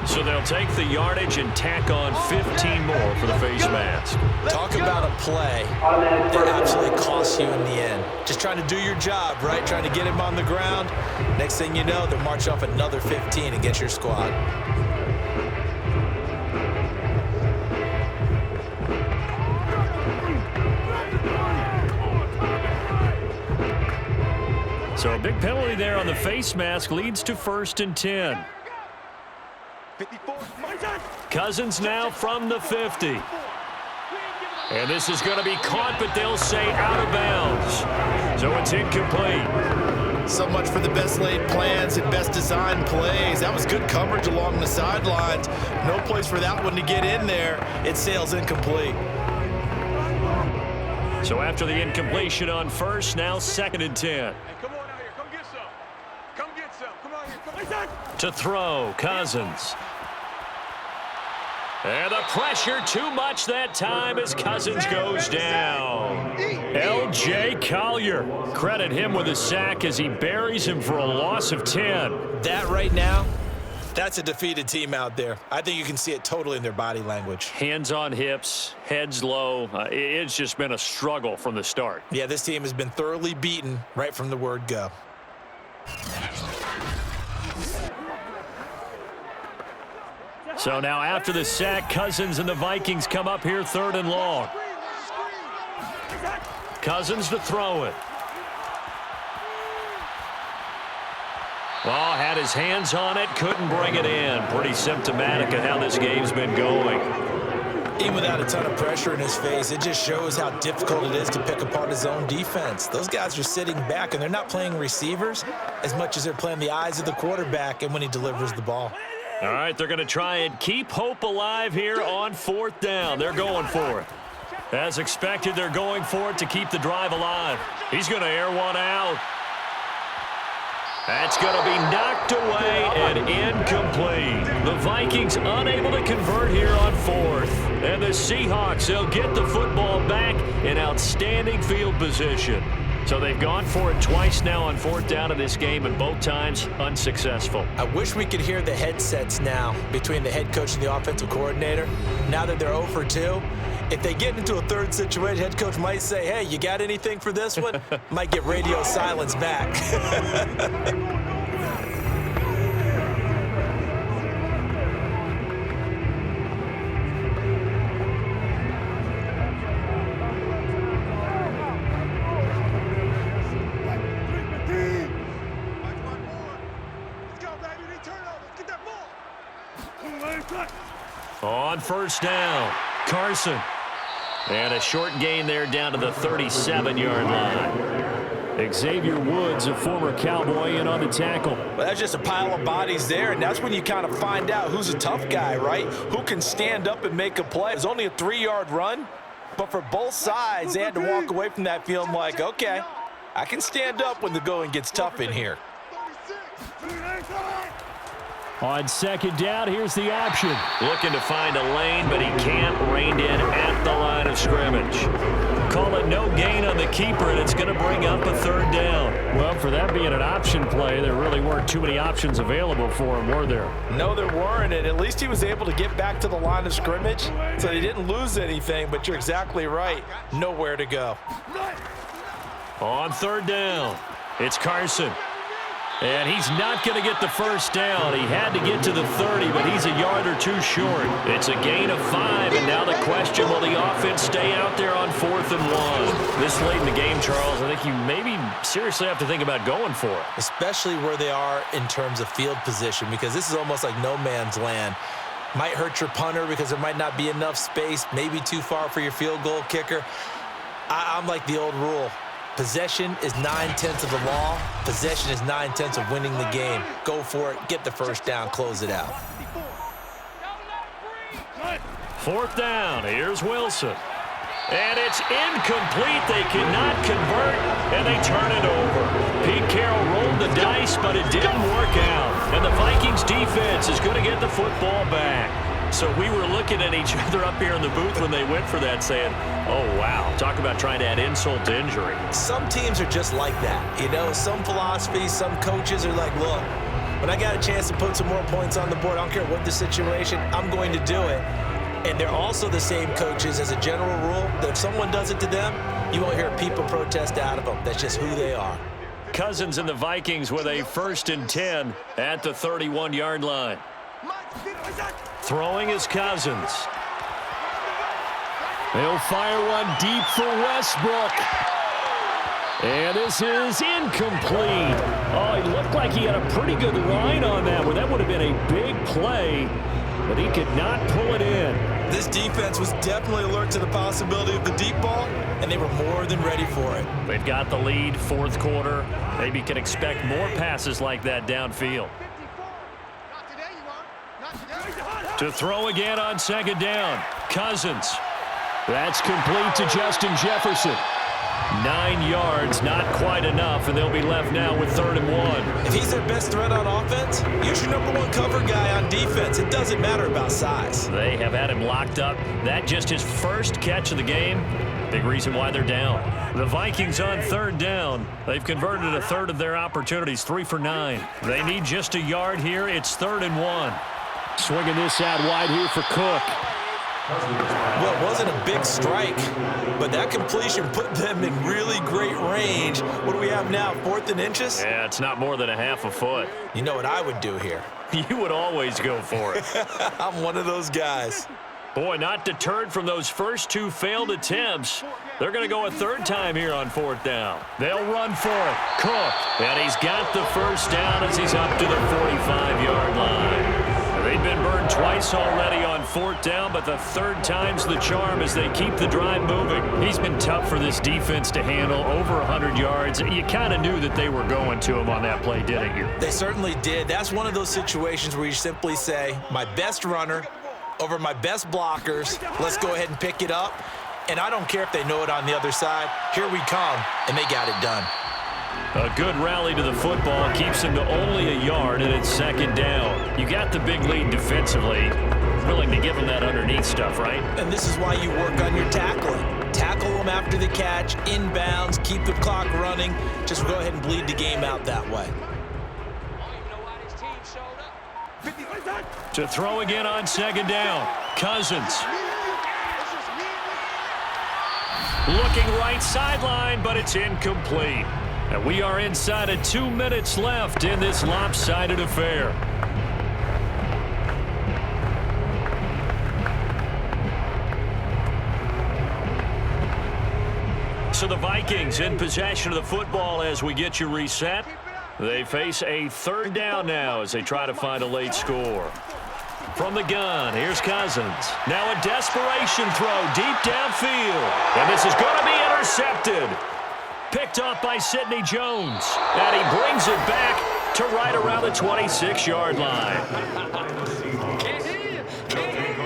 S2: So they'll take the yardage and tack on 15 more for the face mask.
S3: Talk about a play that absolutely costs you in the end. Just trying to do your job, right? Trying to get him on the ground. Next thing you know, they'll march off another 15 against your squad.
S4: So a big penalty there on the face mask leads to 1st and 10.
S6: 54.
S4: Cousins now from the 50. And this is going to be caught, but they'll say out of bounds. So it's incomplete.
S3: So much for the best laid plans and best designed plays. That was good coverage along the sidelines. No place for that one to get in there. It sails incomplete.
S4: So after the incompletion on 1st, now 2nd and 10.
S6: Hey, come on out here. Come get some. Come get some. Come on here. Come.
S4: To throw, Cousins. And the pressure too much that time as Cousins goes down. L.J. Collier. Credit him with a sack as he buries him for a loss of 10.
S3: That right now, that's a defeated team out there. I think you can see it totally in their body language.
S4: Hands on hips, heads low. It's just been a struggle from the start.
S3: Yeah, this team has been thoroughly beaten right from the word go.
S4: So now after the sack, Cousins and the Vikings come up here 3rd and long. Cousins to throw it. Well, had his hands on it, couldn't bring it in. Pretty symptomatic of how this game's been going.
S3: Even without a ton of pressure in his face, it just shows how difficult it is to pick apart his own defense. Those guys are sitting back, and they're not playing receivers as much as they're playing the eyes of the quarterback and when he delivers the ball.
S4: All right, they're going to try and keep hope alive here on 4th down. They're going for it. As expected, they're going for it to keep the drive alive. He's going to air one out. That's going to be knocked away and incomplete. The Vikings unable to convert here on 4th. And the Seahawks, they'll get the football back in outstanding field position. So they've gone for it twice now on 4th down in this game, and both times unsuccessful.
S3: I wish we could hear the headsets now between the head coach and the offensive coordinator. Now that they're 0 for 2, if they get into a 3rd situation, head coach might say, hey, you got anything for this one? Might get radio silence back.
S4: On 1st down, Carson. And a short gain there down to the 37-yard line. Xavier Woods, a former Cowboy, in on the tackle.
S3: Well, that's just a pile of bodies there, and that's when you kind of find out who's a tough guy, right? Who can stand up and make a play. It's only a 3-yard run, But for both sides, they had to walk away from that feeling like, okay, I can stand up when the going gets tough in here.
S4: On second down, here's the option.
S2: Looking to find a lane, but he can't. Reined in at the line of scrimmage. Call it no gain on the keeper, and it's going to bring up a third down.
S4: Well, for that being an option play, there really weren't too many options available for him, were there?
S3: No, there weren't, and at least he was able to get back to the line of scrimmage, so he didn't lose anything, but you're exactly right. Nowhere to go.
S2: On third down, it's Carson. And he's not going to get the first down. He had to get to the 30, but he's a yard or two short. It's a gain of 5, and now the question, will the offense stay out there on 4th and 1? This late in the game, Charles, I think you maybe seriously have to think about going for it.
S3: Especially where they are in terms of field position, because this is almost like no man's land. Might hurt your punter because there might not be enough space, maybe too far for your field goal kicker. I'm like the old rule. Possession is 9/10 of the law. Possession is 9/10 of winning the game. Go for it. Get the first down. Close it out.
S2: 4th down. Here's Wilson. And it's incomplete. They cannot convert, and they turn it over. Pete Carroll rolled the dice, but it didn't work out. And the Vikings defense is going to get the football back. So we were looking at each other up here in the booth when they went for that saying, oh, wow, talk about trying to add insult to injury.
S3: Some teams are just like that. You know, some philosophies, some coaches are like, look, when I got a chance to put some more points on the board, I don't care what the situation, I'm going to do it. And they're also the same coaches as a general rule that if someone does it to them, you won't hear people protest out of them. That's just who they are.
S2: Cousins and the Vikings with a 1st and 10 at the 31-yard line. Throwing is Cousins.
S4: They'll fire one deep for Westbrook. And this is incomplete. Oh, he looked like he had a pretty good line on that one. That would have been a big play, but he could not pull it in.
S3: This defense was definitely alert to the possibility of the deep ball, and they were more than ready for it.
S2: They've got the lead, 4th quarter. Maybe can expect more passes like that downfield. To throw again on 2nd down. Cousins.
S4: That's complete to Justin Jefferson.
S2: 9 yards, not quite enough, and they'll be left now with 3rd and 1.
S3: If he's their best threat on offense, use your #1 cover guy on defense. It doesn't matter about size.
S2: They have had him locked up. That just his first catch of the game. Big reason why they're down. The Vikings on 3rd down. They've converted a third of their opportunities, 3 for 9. They need just a yard here. It's 3rd and 1.
S4: Swinging this out wide here for Cook.
S3: Well, it wasn't a big strike, but that completion put them in really great range. What do we have now, 4th and inches?
S2: Yeah, it's not more than a half a foot.
S3: You know what I would do here?
S2: You would always go for it.
S3: I'm one of those guys.
S2: Boy, not deterred from those first 2 failed attempts. They're going to go a 3rd time here on 4th down. They'll run for it. Cook. And he's got the first down as he's up to the 45-yard line. They've been burned twice already on 4th down, but the 3rd time's the charm as they keep the drive moving. He's been tough for this defense to handle, over 100 yards. You kind of knew that they were going to him on that play, didn't you?
S3: They certainly did. That's one of those situations where you simply say, my best runner over my best blockers, let's go ahead and pick it up. And I don't care if they know it on the other side. Here we come, and they got it done.
S2: A good rally to the football keeps him to only a yard, and it's 2nd down. You got the big lead defensively. Willing to give him that underneath stuff, right?
S3: And this is why you work on your tackling. Tackle them after the catch, inbounds, keep the clock running. Just go ahead and bleed the game out that way.
S2: To throw again on 2nd down. Cousins. Looking right sideline, but it's incomplete. And we are inside of 2 minutes left in this lopsided affair. So the Vikings in possession of the football as we get you reset. They face a 3rd down now as they try to find a late score. From the gun, here's Cousins. Now a desperation throw deep downfield. And this is going to be intercepted. Picked up by Sidney Jones. And he brings it back to right around the 26-yard line.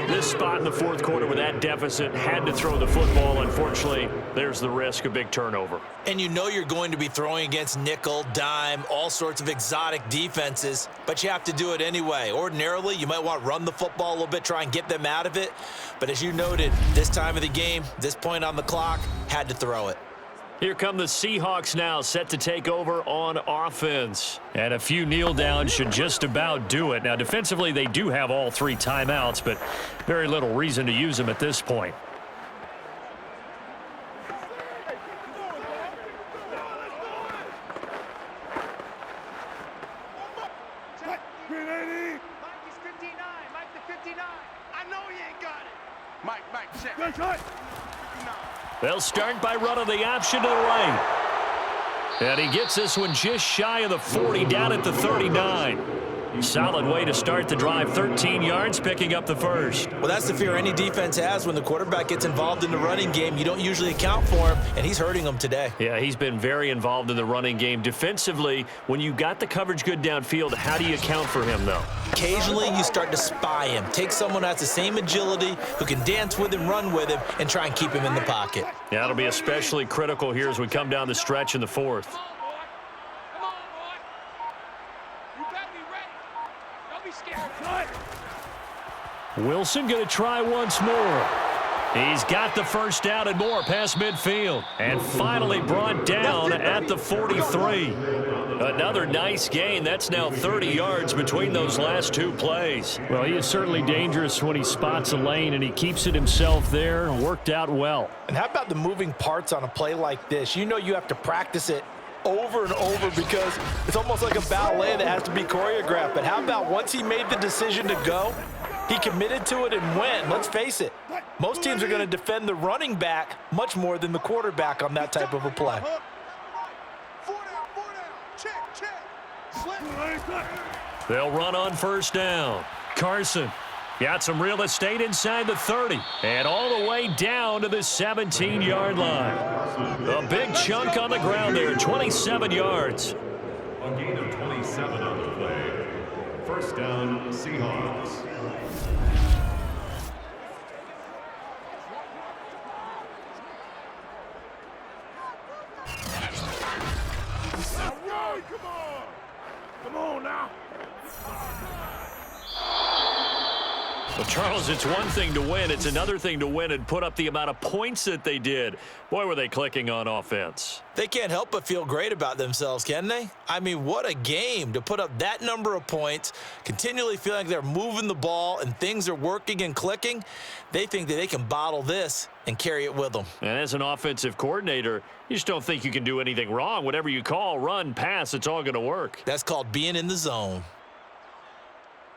S2: This
S4: spot in the fourth quarter with that deficit, had to throw the football. Unfortunately, there's the risk of big turnover.
S3: And you know you're going to be throwing against nickel, dime, all sorts of exotic defenses, but you have to do it anyway. Ordinarily, you might want to run the football a little bit, try and get them out of it. But as you noted, this time of the game, this point on the clock, had to throw it.
S4: Here come the Seahawks now, set to take over on offense. And a few kneel downs should just about do it. Now, defensively, they do have all 3 timeouts, but very little reason to use them at this point.
S6: Mikey's 59. Mike the 59. I know he ain't got it. Mike, check.
S4: They'll start by running the option to the right. And he gets this one just shy of the 40, down at the 39. Solid way to start the drive, 13 yards, picking up the first.
S3: Well, that's the fear any defense has when the quarterback gets involved in the running game. You don't usually account for him, and he's hurting them today.
S4: Yeah, he's been very involved in the running game. Defensively, when you got the coverage good downfield, how do you account for him, though?
S3: Occasionally, you start to spy him. Take someone that's the same agility, who can dance with him, run with him, and try and keep him in the pocket.
S4: Yeah, that'll be especially critical here as we come down the stretch in the fourth. Wilson going to try once more. He's got the first down and more past midfield. And finally brought down at the 43. Another nice gain. That's now 30 yards between those last 2 plays.
S2: Well, he is certainly dangerous when he spots a lane, and he keeps it himself there. Worked out well.
S3: And how about the moving parts on a play like this? You know you have to practice it over and over because it's almost like a ballet that has to be choreographed. But how about once he made the decision to go, he committed to it and went. Let's face it, most teams are going to defend the running back much more than the quarterback on that type of a play.
S6: 4 down. Check.
S4: They'll run on first down. Carson got some real estate inside the 30 and all the way down to the 17-yard line. A big chunk on the ground there, 27 yards.
S5: A gain of 27 on the play. First down, Seahawks.
S6: Come on now.
S4: Well, Charles, it's one thing to win. It's another thing to win and put up the amount of points that they did. Boy, were they clicking on offense.
S3: They can't help but feel great about themselves, can they? I mean, what a game to put up that number of points, continually feeling like they're moving the ball and things are working and clicking. They think that they can bottle this and carry it with them.
S4: And as an offensive coordinator, you just don't think you can do anything wrong. Whatever you call, run, pass, it's all going to work.
S3: That's called being in the zone.